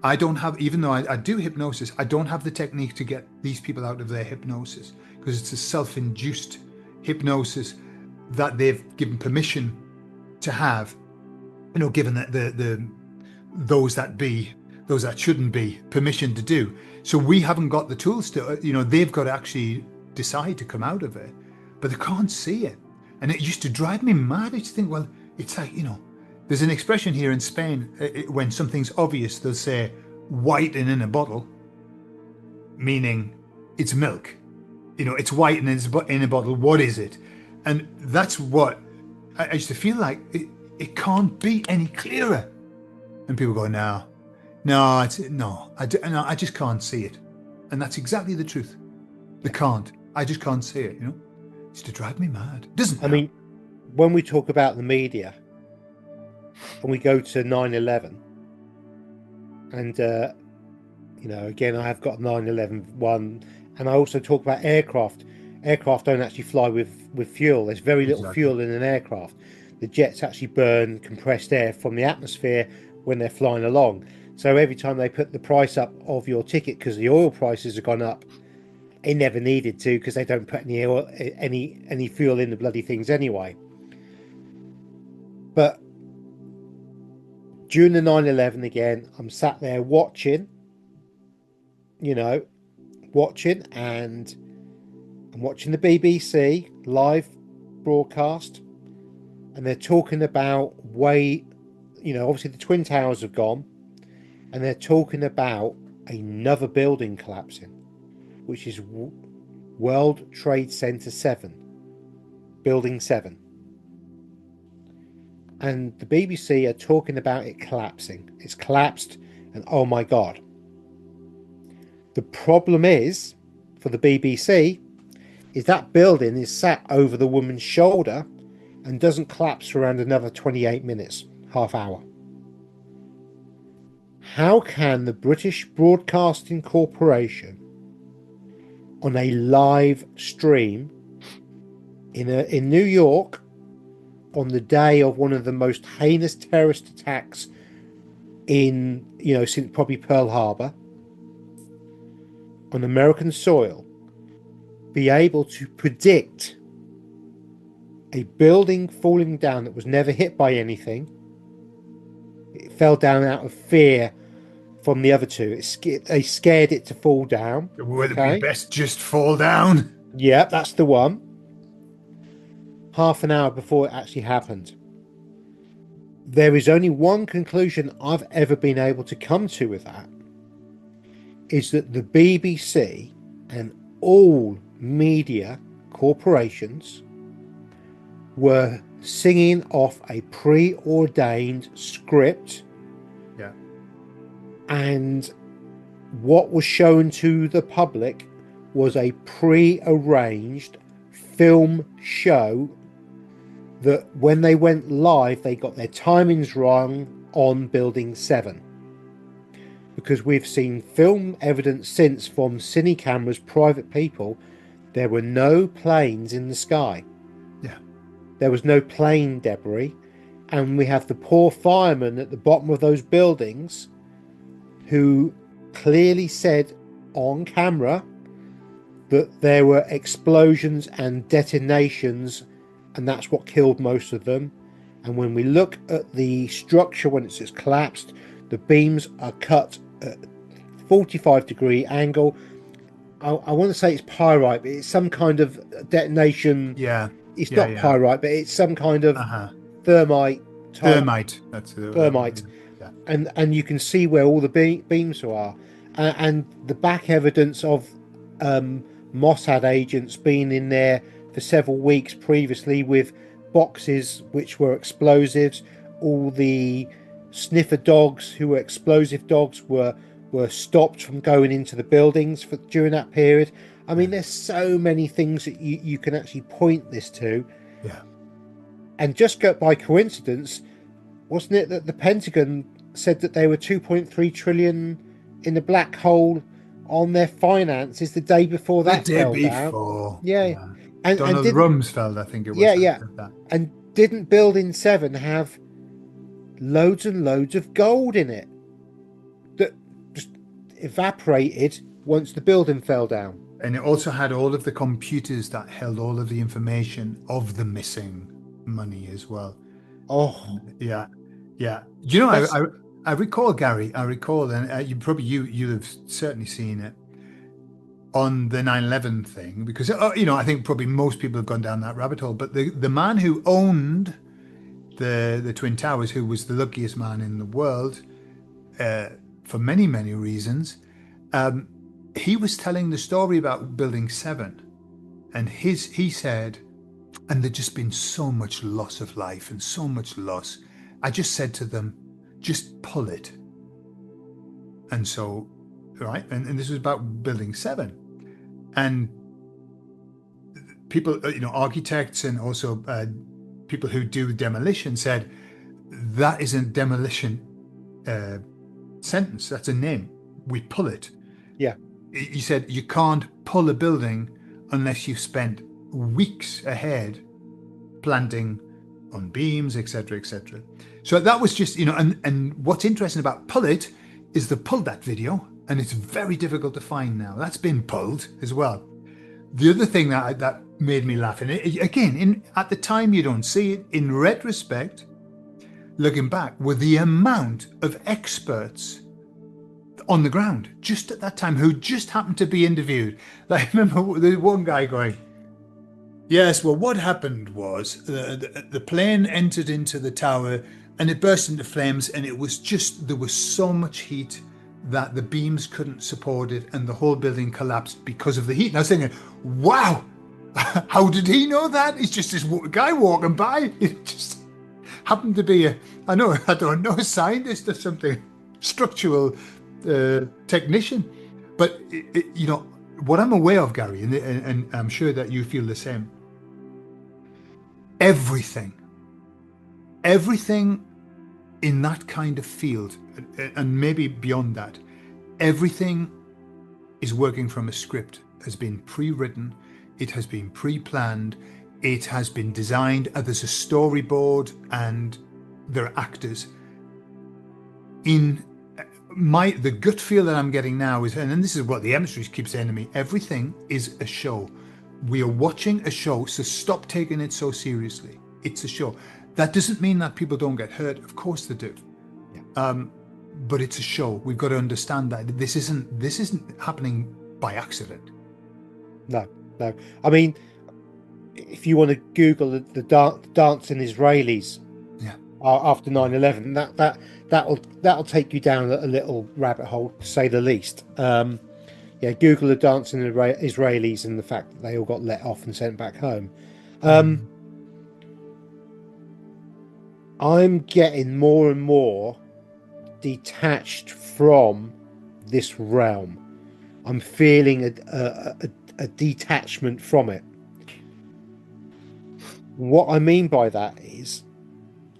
I don't have, even though I do hypnosis, I don't have the technique to get these people out of their hypnosis, because it's a self-induced hypnosis that they've given permission to have, given that those that shouldn't be permission to do. So we haven't got the tools to, they've got to actually decide to come out of it, but they can't see it. And it used to drive me mad. I used to think, well, it's like, there's an expression here in Spain, when something's obvious, they'll say white and in a bottle, meaning it's milk. It's white and it's in a bottle. What is it? And that's what I used to feel like. It can't be any clearer. And people go, no, I just can't see it. And that's exactly the truth. They can't. I just can't see it. It used to drive me mad. Doesn't it? I mean, when we talk about the media, and we go to 9/11, and again, I have got 9/11 one, and I also talk about aircraft. Aircraft don't actually fly with fuel. There's very little fuel in an aircraft. The jets actually burn compressed air from the atmosphere when they're flying along. So every time they put the price up of your ticket, because the oil prices have gone up, it never needed to, because they don't put any fuel in the bloody things anyway. But during the 9/11 again, I'm sat there watching, and I'm watching the BBC live broadcast, and they're talking about obviously the Twin Towers have gone, and they're talking about another building collapsing, which is World Trade Center 7, Building 7. And the BBC are talking about it collapsing. It's collapsed, and oh my God. The problem is, for the BBC, is that building is sat over the woman's shoulder and doesn't collapse for around another 28 minutes, half hour. How can the British Broadcasting Corporation, on a live stream in New York, on the day of one of the most heinous terrorist attacks since probably Pearl Harbor, on American soil, be able to predict a building falling down that was never hit by anything? It fell down out of fear from the other two. They scared it to fall down. Would it be best just fall down? Yeah, that's the one. Half an hour before it actually happened. There is only one conclusion I've ever been able to come to with that, is that the BBC and all media corporations were singing off a preordained script. Yeah. And what was shown to the public was a pre-arranged film show that when they went live, they got their timings wrong on Building 7. Because we've seen film evidence since from cine cameras, private people, there were no planes in the sky. Yeah. There was no plane debris. And we have the poor firemen at the bottom of those buildings who clearly said on camera that there were explosions and detonations, and that's what killed most of them. And when we look at the structure when it's collapsed, the beams are cut at 45-degree angle. I want to say it's pyrite, but it's some kind of detonation. Yeah. it's Yeah, not yeah. pyrite, but it's some kind of Uh-huh. thermite type Thermite. That's the thermite, yeah. and you can see where all the beams are, and the back evidence of Mossad agents being in there for several weeks previously with boxes which were explosives. All the sniffer dogs who were explosive dogs were stopped from going into the buildings during that period. I mean, there's so many things that you can actually point this to, Yeah. and just go by coincidence, wasn't it that the Pentagon said that they were 2.3 trillion in the black hole on their finances the day before The that day fell down? before. Yeah, Yeah. and Donald didn't Rumsfeld, I think it was, yeah that yeah, said that. and didn't Building 7 have loads and loads of gold in it that just evaporated once the building fell down? And it also had all of the computers that held all of the information of the missing money as well. Oh, Yeah, yeah. You know, that's I recall, Gary. I recall, and you have certainly seen it on the 9/11 thing, because I think probably most people have gone down that rabbit hole. But the man who owned the Twin Towers, who was the luckiest man in the world, for many reasons, he was telling the story about Building 7, and he said, and there'd just been so much loss of life and so much loss. I just said to them, just pull it. And so, right, and this was about Building 7. And people, architects and also people who do demolition said, that is a demolition sentence. That's a name. We pull it. yeah. He said, you can't pull a building unless you've spent weeks ahead planting on beams, etc., etc. So that was just, and what's interesting about Pull It is they pulled that video, and it's very difficult to find now. That's been pulled as well. The other thing that made me laugh, and again, at the time you don't see it, in retrospect, looking back, were the amount of experts on the ground just at that time who just happened to be interviewed. Like, I remember the one guy going, yes, well, what happened was the plane entered into the tower and it burst into flames, and it was just, there was so much heat that the beams couldn't support it, and the whole building collapsed because of the heat. And I was thinking, wow, how did he know that? It's just this guy walking by. It just happened to be I don't know, a scientist or something, structural technician. But, what I'm aware of, Gary, and I'm sure that you feel the same, everything in that kind of field, and maybe beyond that, everything is working from a script, has been pre-written, it has been pre-planned, it has been designed, there's a storyboard, and there are actors. In the gut feel that I'm getting now is, and this is what the emissaries keep saying to me, everything is a show. We are watching a show, so stop taking it so seriously. It's a show. That doesn't mean that people don't get hurt. Of course they do. Yeah. But it's a show. We've got to understand that this isn't happening by accident. No. I mean, if you want to Google the dancing Israelis, yeah, after 9/11, that'll take you down a little rabbit hole, to say the least. Google the dancing Israelis and the fact that they all got let off and sent back home. I'm getting more and more detached from this realm. I'm feeling a detachment from it. What I mean by that is,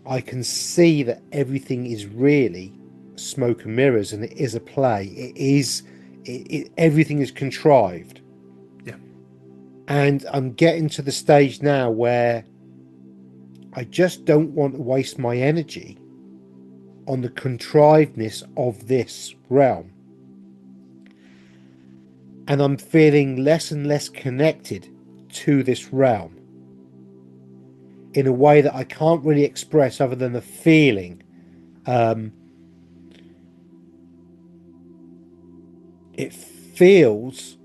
I can see that everything is really smoke and mirrors, and it is a play. Everything is contrived. Yeah. And I'm getting to the stage now where I just don't want to waste my energy on the contrivedness of this realm. And I'm feeling less and less connected to this realm in a way that I can't really express other than a feeling. It feels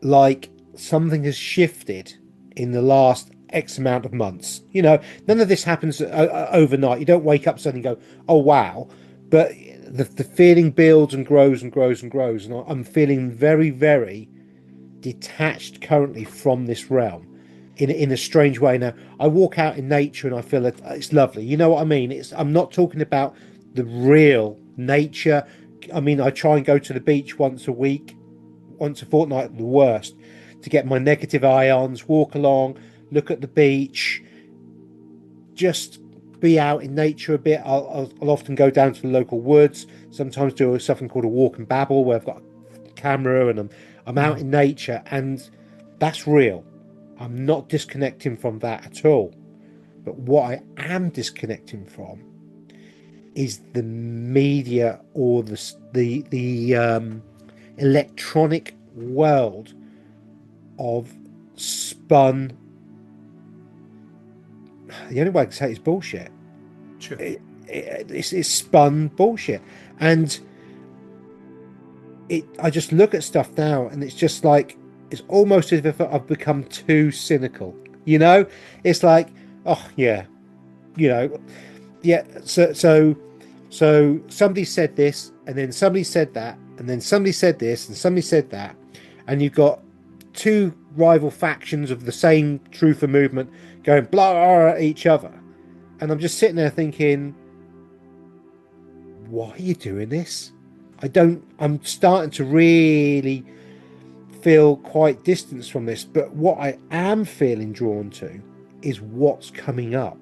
like something has shifted in the last X amount of months. You know, none of this happens overnight. You don't wake up suddenly and go, oh, wow. But the feeling builds and grows and grows and grows. And I'm feeling very, very detached currently from this realm in a strange way. Now, I walk out in nature and I feel that it's lovely. You know what I mean? I'm not talking about the real nature. I mean, I try and go to the beach once a week, once a fortnight at the worst, to get my negative ions, walk along, look at the beach, just be out in nature a bit. I'll often go down to the local woods, sometimes do something called a walk and babble, where I've got a camera and I'm out in nature, and that's real. I'm not disconnecting from that at all. But what I am disconnecting from is the media or the electronic world of spun. The only way I can say it is bullshit. Sure. It's spun bullshit, and I just look at stuff now, and it's just like, it's almost as if I've become too cynical. You know, it's like, oh yeah, you know, yeah. So somebody said this, and then somebody said that, and then somebody said this, and somebody said that, and you've got two rival factions of the same truther movement going blah, blah, blah at each other, and I'm just sitting there thinking, why are you doing this? I'm starting to really feel quite distanced from this, but what I am feeling drawn to is what's coming up.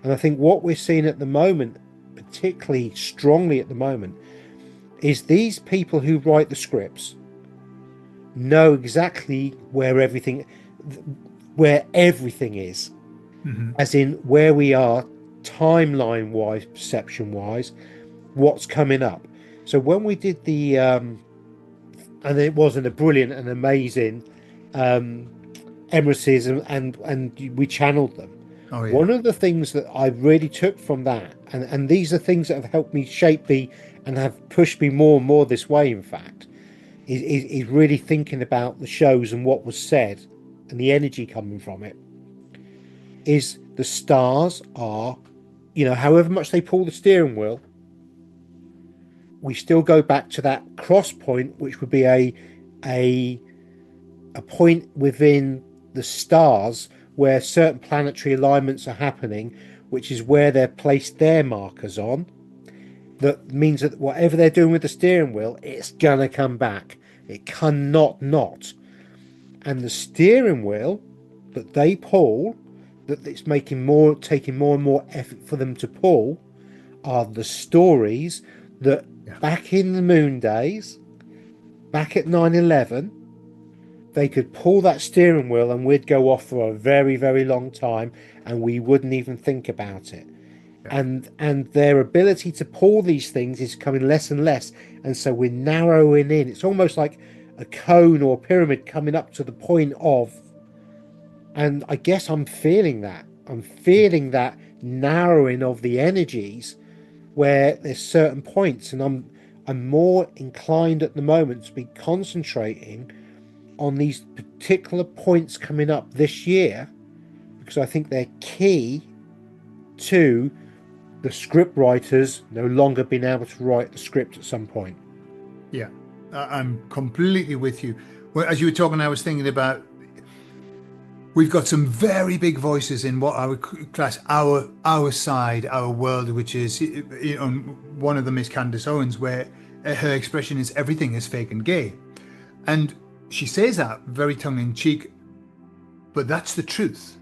And I think what we're seeing at the moment, particularly strongly at the moment, is these people who write the scripts know exactly where everything is, as in where we are timeline wise, perception wise, what's coming up. So when we did the and it wasn't a brilliant and amazing embassies, and we channeled them. Oh, yeah. One of the things that I really took from that, and these are things that have helped me shape me and have pushed me more and more this way, in fact, is really thinking about the shows and what was said and the energy coming from it, is the stars are, you know, however much they pull the steering wheel, we still go back to that cross point, which would be a point within the stars where certain planetary alignments are happening, which is where they've placed their markers on. That means that whatever they're doing with the steering wheel, it's gonna come back. It cannot not. And the steering wheel that they pull, that it's taking more and more effort for them to pull, are the stories that back in the moon days, back at 9/11, they could pull that steering wheel and we'd go off for a very, very long time and we wouldn't even think about it. Yeah. And their ability to pull these things is coming less and less. And so we're narrowing in. It's almost like a cone or a pyramid coming up to the point of, and I guess I'm feeling that. I'm feeling that narrowing of the energies where there's certain points, and I'm more inclined at the moment to be concentrating on these particular points coming up this year, because I think they're key to the script writers no longer being able to write the script at some point. Yeah, I'm completely with you. Well, as you were talking, I was thinking about, we've got some very big voices in what I would class our side, our world, which is, you know, one of them is Candace Owens, where her expression is everything is fake and gay. And she says that very tongue-in-cheek, but that's the truth.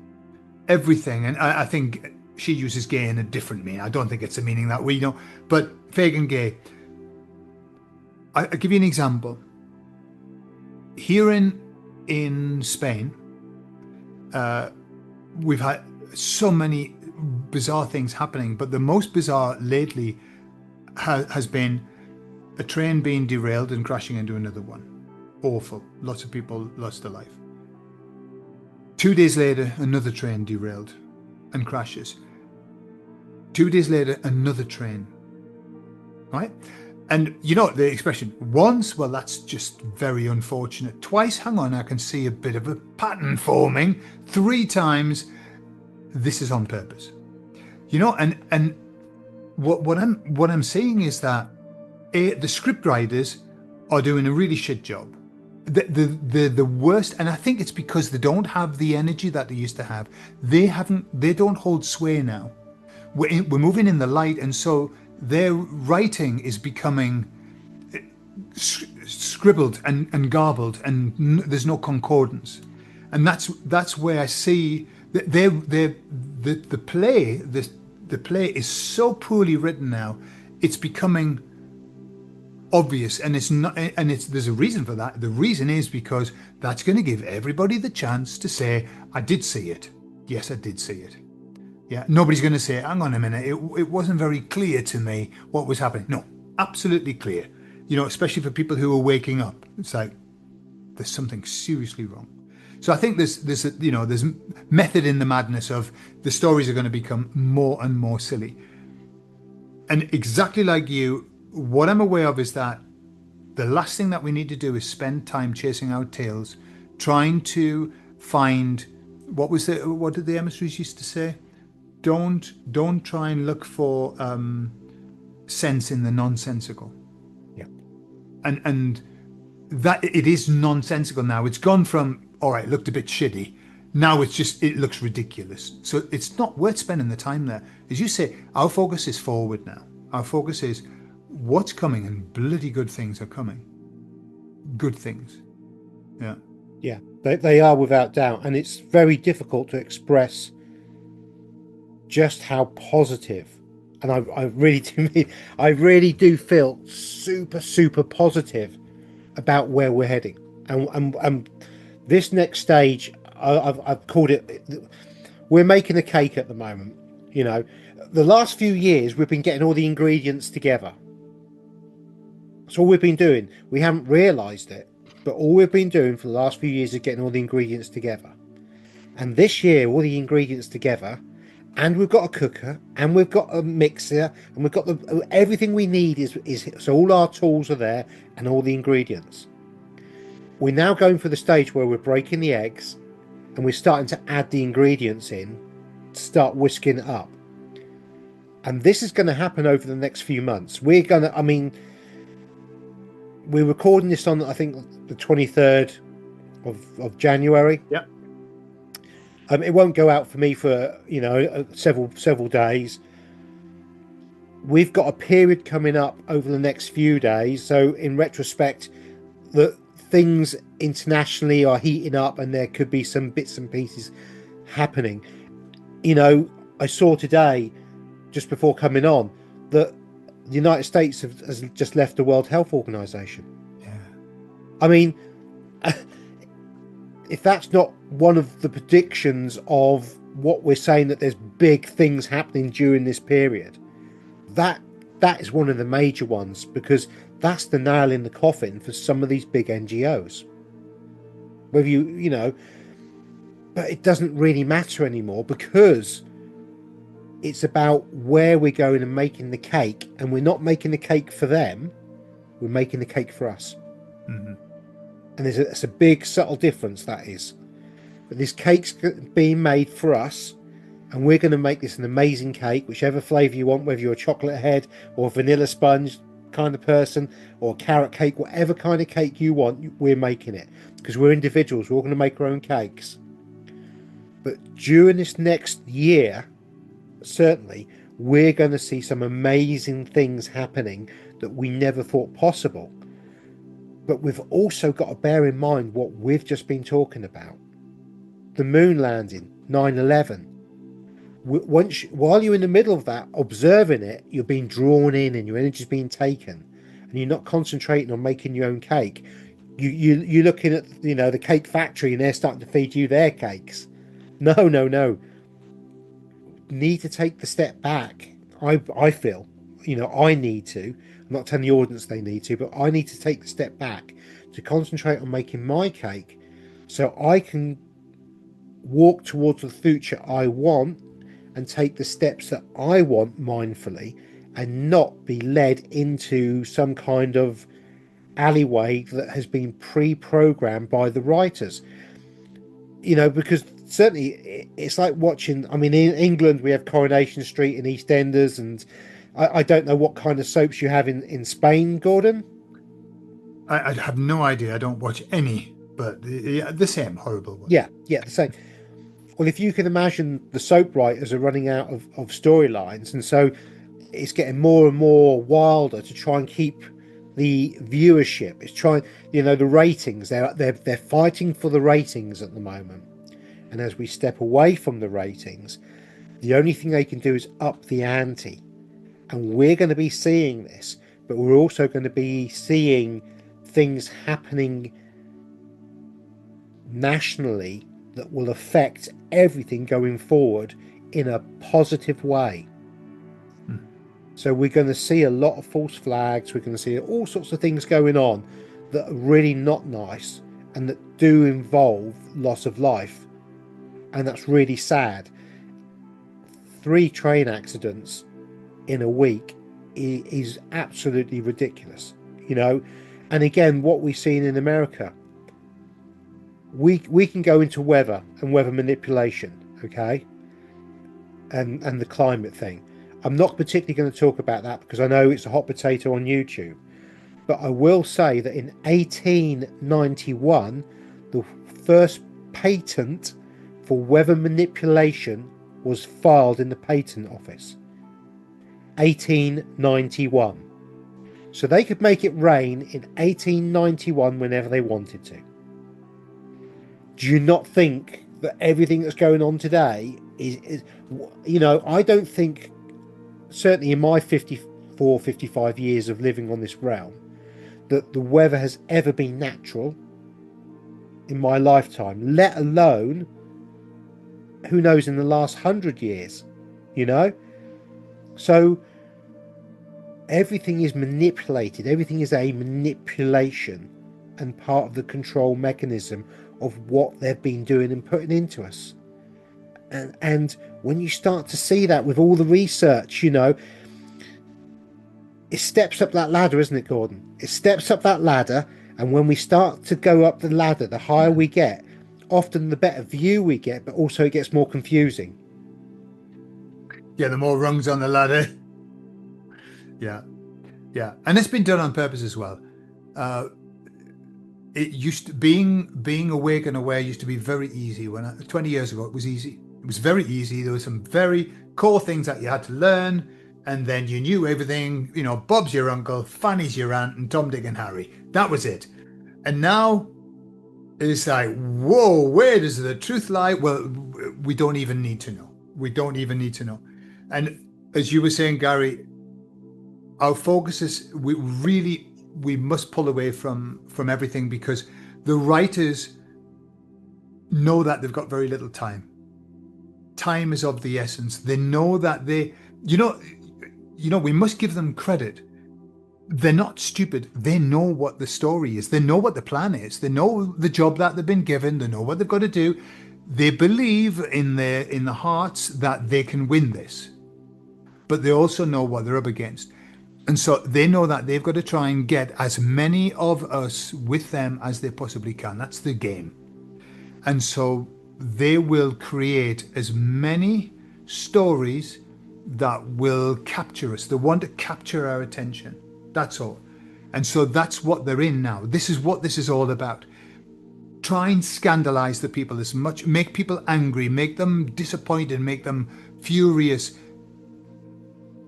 Everything, and I think she uses gay in a different meaning. I don't think it's a meaning that we know, but fake and gay. I'll give you an example. Here in Spain, we've had so many bizarre things happening, but the most bizarre lately has been a train being derailed and crashing into another one. Awful. Lots of people lost their life. 2 days later, another train derailed and crashes. 2 days later, another train. Right? And you know the expression once, well, that's just very unfortunate. Twice, hang on, I can see a bit of a pattern forming. Three times, this is on purpose. You know, and what I'm seeing is that the script writers are doing a really shit job. The worst, and I think it's because they don't have the energy that they used to have. They don't hold sway now. We're moving in the light, and so their writing is becoming scribbled and garbled, and there's no concordance. And that's where I see that the play is so poorly written now. It's becoming obvious, and it's not, and it's there's a reason for that. The reason is because that's going to give everybody the chance to say, I did see it. Yes, I did see it. Yeah, nobody's going to say, hang on a minute, it wasn't very clear to me what was happening. No, absolutely clear. You know, especially for people who are waking up. It's like, there's something seriously wrong. So I think there's method in the madness of the stories are going to become more and more silly. And exactly like you, what I'm aware of is that the last thing that we need to do is spend time chasing our tails, trying to find what did the emissaries used to say? Don't try and look for sense in the nonsensical. Yeah. And that it is nonsensical now. It's gone from, all right, it looked a bit shitty. Now it looks ridiculous. So it's not worth spending the time there. As you say, our focus is forward now. Our focus is what's coming, and bloody good things are coming. Good things. Yeah. Yeah, they are without doubt. And it's very difficult to express just how positive, and I really do mean, I really do feel super, super positive about where we're heading. And this next stage, I've called it, we're making a cake at the moment. You know, the last few years we've been getting all the ingredients together. That's all we've been doing. We haven't realised it, but all we've been doing for the last few years is getting all the ingredients together. And this year, all the ingredients together, and we've got a cooker, and we've got a mixer, and we've got everything we need is so all our tools are there, and all the ingredients. We're now going for the stage where we're breaking the eggs, and we're starting to add the ingredients in, to start whisking it up. And this is going to happen over the next few months. We're recording this on, I think, the 23rd of January. Yeah. It won't go out for me for, several days. We've got a period coming up over the next few days. So in retrospect, that things internationally are heating up, and there could be some bits and pieces happening. You know, I saw today, just before coming on, that the United States has just left the World Health Organization. Yeah. I mean, if that's not one of the predictions of what we're saying, that there's big things happening during this period, that is one of the major ones, because that's the nail in the coffin for some of these big NGOs. Whether but it doesn't really matter anymore, because it's about where we're going and making the cake, and we're not making the cake for them, we're making the cake for us. Mm-hmm. And it's a big subtle difference, that is. But this cake's being made for us, and we're going to make this an amazing cake, whichever flavour you want, whether you're a chocolate head or a vanilla sponge kind of person, or a carrot cake, whatever kind of cake you want, we're making it. Because we're individuals, we're all going to make our own cakes. But during this next year, certainly, we're going to see some amazing things happening that we never thought possible. But we've also got to bear in mind what we've just been talking about. The moon landing, 9/11. While you're in the middle of that, observing it, you're being drawn in, and your energy's being taken, and you're not concentrating on making your own cake. You're looking at, the cake factory, and they're starting to feed you their cakes. No. Need to take the step back. I feel, I need to. I'm not telling the audience they need to, but I need to take the step back to concentrate on making my cake, so I can walk towards the future I want and take the steps that I want mindfully, and not be led into some kind of alleyway that has been pre-programmed by the writers. Because certainly it's like watching, I mean, in England we have Coronation Street and EastEnders, and I don't know what kind of soaps you have in Spain, Gordon. I have no idea. I don't watch any, but the same horrible ones. Yeah, the same. Well, if you can imagine, the soap writers are running out of storylines, and so it's getting more and more wilder to try and keep the viewership. It's trying, the ratings. They're fighting for the ratings at the moment. And as we step away from the ratings, the only thing they can do is up the ante. And we're going to be seeing this, but we're also going to be seeing things happening nationally that will affect everything going forward in a positive way. So we're going to see a lot of false flags. We're going to see all sorts of things going on that are really not nice and that do involve loss of life. And that's really sad. 3 train accidents in a week is absolutely ridiculous, And again, what we've seen in America, we can go into weather and weather manipulation, okay? And the climate thing. I'm not particularly going to talk about that because I know it's a hot potato on YouTube. But I will say that in 1891, the first patent for weather manipulation was filed in the patent office. 1891. So they could make it rain in 1891 whenever they wanted to. Do you not think that everything that's going on today is I don't think, certainly in my 54, 55 years of living on this realm, that the weather has ever been natural in my lifetime, let alone, who knows, in the last 100 years, So everything is manipulated. Everything is a manipulation and part of the control mechanism of what they've been doing and putting into us. And when you start to see that with all the research, it steps up that ladder, isn't it, Gordon? It steps up that ladder, and when we start to go up the ladder, the higher we get, often the better view we get, but also it gets more confusing. Yeah, the more rungs on the ladder. Yeah. And it's been done on purpose as well. It used to, being awake and aware used to be very easy. 20 years ago, it was easy. It was very easy. There were some very core things that you had to learn, and then you knew everything. Bob's your uncle, Fanny's your aunt, and Tom, Dick, and Harry. That was it. And now it's like, whoa, where does the truth lie? Well, we don't even need to know. We don't even need to know. And as you were saying, Gary, our focus is we must pull away from everything, because the writers know that they've got very little time. Time is of the essence. They know that we must give them credit. They're not stupid. They know what the story is. They know what the plan is. They know the job that they've been given. They know what they've got to do. They believe in the hearts that they can win this, but they also know what they're up against. And so they know that they've got to try and get as many of us with them as they possibly can. That's the game. And so they will create as many stories that will capture us. They want to capture our attention. That's all. And so that's what they're in now. This is what this is all about. Try and scandalize the people as much, make people angry, make them disappointed, make them furious.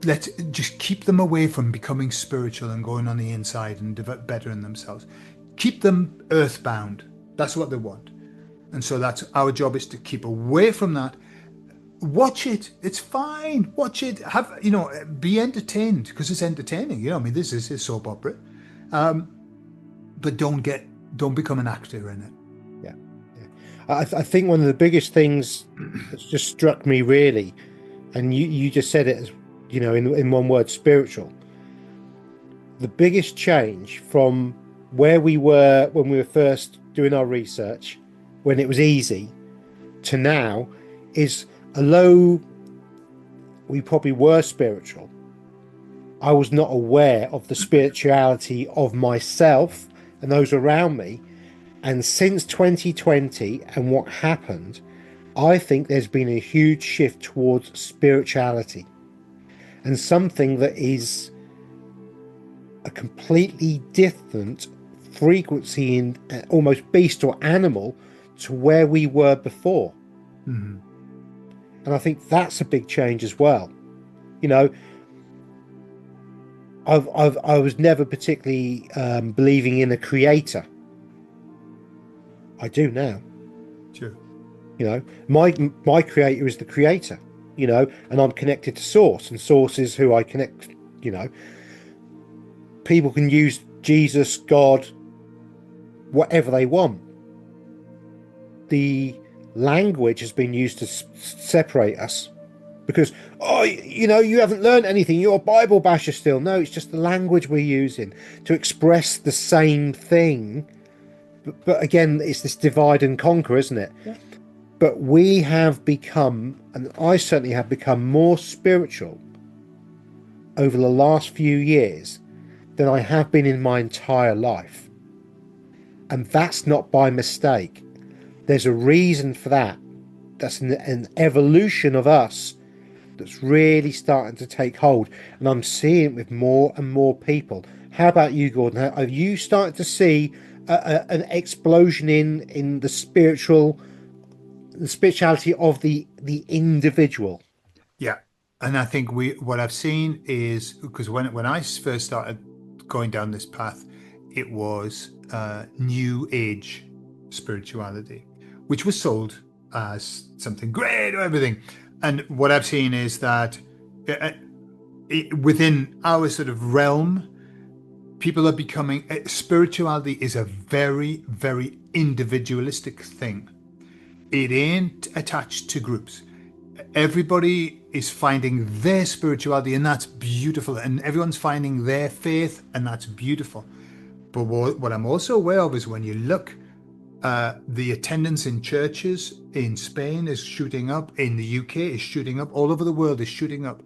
Let's just keep them away from becoming spiritual and going on the inside and bettering themselves. Keep them earthbound. That's what they want. And so that's our job, is to keep away from that. Watch it. It's fine. Watch it. Be entertained, because it's entertaining. This is a soap opera. But don't become an actor in it. Yeah. I think one of the biggest things that's just struck me, really, and you just said it as, in one word, spiritual. The biggest change from where we were when we were first doing our research, when it was easy, to now, is, although we probably were spiritual, I was not aware of the spirituality of myself and those around me. And since 2020 and what happened, I think there's been a huge shift towards spirituality and something that is a completely different frequency in almost beast or animal to where we were before. Mm-hmm. And I think that's a big change as well. You know, I was never particularly believing in a creator. I do now. Sure. You know, my creator is the creator. You know, and I'm connected to source, and source is who I connect. You know, people can use Jesus, God, whatever they want. The language has been used to separate us because, oh, you know, you haven't learned anything. You're a Bible basher still. No, it's just the language we're using to express the same thing. But again, it's this divide and conquer, isn't it? Yeah. But we have become, and I certainly have become, more spiritual over the last few years than I have been in my entire life. And that's not by mistake. There's a reason for that. That's an evolution of us that's really starting to take hold. And I'm seeing it with more and more people. How about you, Gordon? Are you starting to see an explosion in the spirituality of the individual? Yeah. And I think what I've seen is, because when I first started going down this path, it was new age spirituality, which was sold as something great or everything. And what I've seen is that within our sort of realm, people are becoming, spirituality is a very, very individualistic thing. It ain't attached to groups. Everybody is finding their spirituality, and that's beautiful. And everyone's finding their faith, and that's beautiful. But what I'm also aware of is when you look, the attendance in churches in Spain is shooting up, in the UK is shooting up, all over the world is shooting up.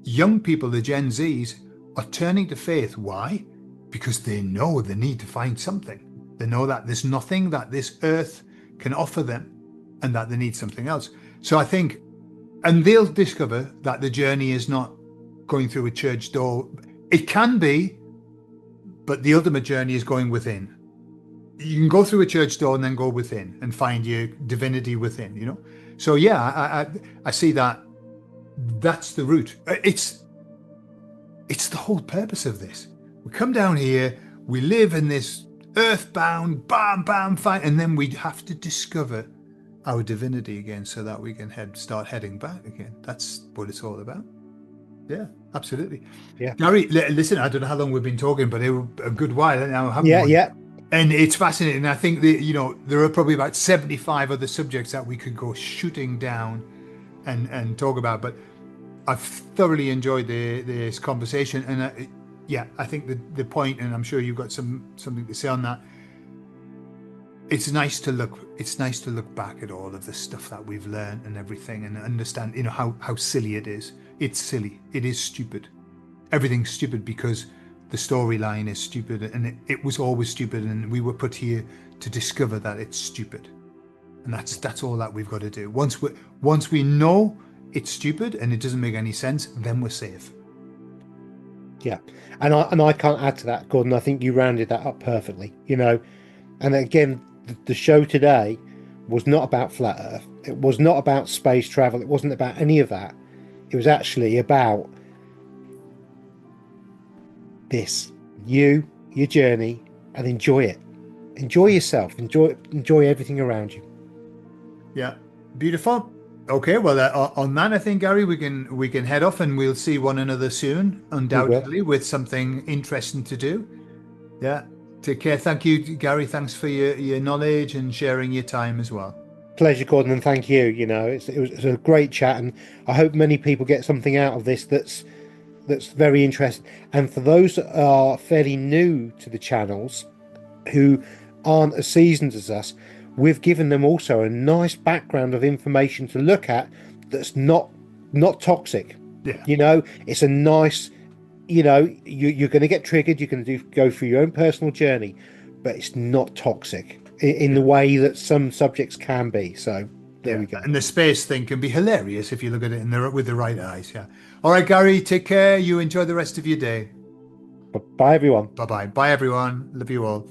Young people, the Gen Zs, are turning to faith. Why? Because they know the need to find something. They know that there's nothing that this earth can offer them and that they need something else. So I think, and they'll discover that the journey is not going through a church door. It can be, but the ultimate journey is going within. You can go through a church door and then go within and find your divinity within, you know? So yeah, I see that that's the route. It's the whole purpose of this. We come down here, we live in this earthbound, bam, bam, fine, and then we have to discover our divinity again so that we can start heading back again. That's what it's all about. Yeah, absolutely. Yeah. Gary, listen, I don't know how long we've been talking, but it was a good while now, haven't we? Yeah. And it's fascinating. I think that, you know, there are probably about 75 other subjects that we could go shooting down and talk about, but I've thoroughly enjoyed this conversation. And I think the point, and I'm sure you've got something to say on that. It's nice to look back at all of the stuff that we've learned and everything, and understand, you know, how silly it is. It's silly. It is stupid. Everything's stupid because the storyline is stupid, and it was always stupid, and we were put here to discover that it's stupid. And that's all that we've got to do. Once we know it's stupid and it doesn't make any sense, then we're safe. Yeah. And I can't add to that, Gordon. I think you rounded that up perfectly, you know. And again, the show today was not about flat Earth. It was not about space travel. It wasn't about any of that. It was actually about this, your journey, and enjoy it. Enjoy yourself. Enjoy everything around you. Yeah, beautiful. Okay, well, on that, I think, Gary, we can head off, and we'll see one another soon, undoubtedly, with something interesting to do. Yeah. Take care. Thank you, Gary. Thanks for your knowledge and sharing your time as well. Pleasure, Gordon, and thank you. You know, it was a great chat, and I hope many people get something out of this that's very interesting. And for those that are fairly new to the channels, who aren't as seasoned as us, we've given them also a nice background of information to look at that's not toxic. Yeah. You know, it's a nice you know, you're going to get triggered. You're going to go through your own personal journey, but it's not toxic in the way that some subjects can be. So there we go. And the space thing can be hilarious if you look at it with the right eyes. Yeah. All right, Gary, take care. You enjoy the rest of your day. But bye, everyone. Bye bye. Bye, everyone. Love you all.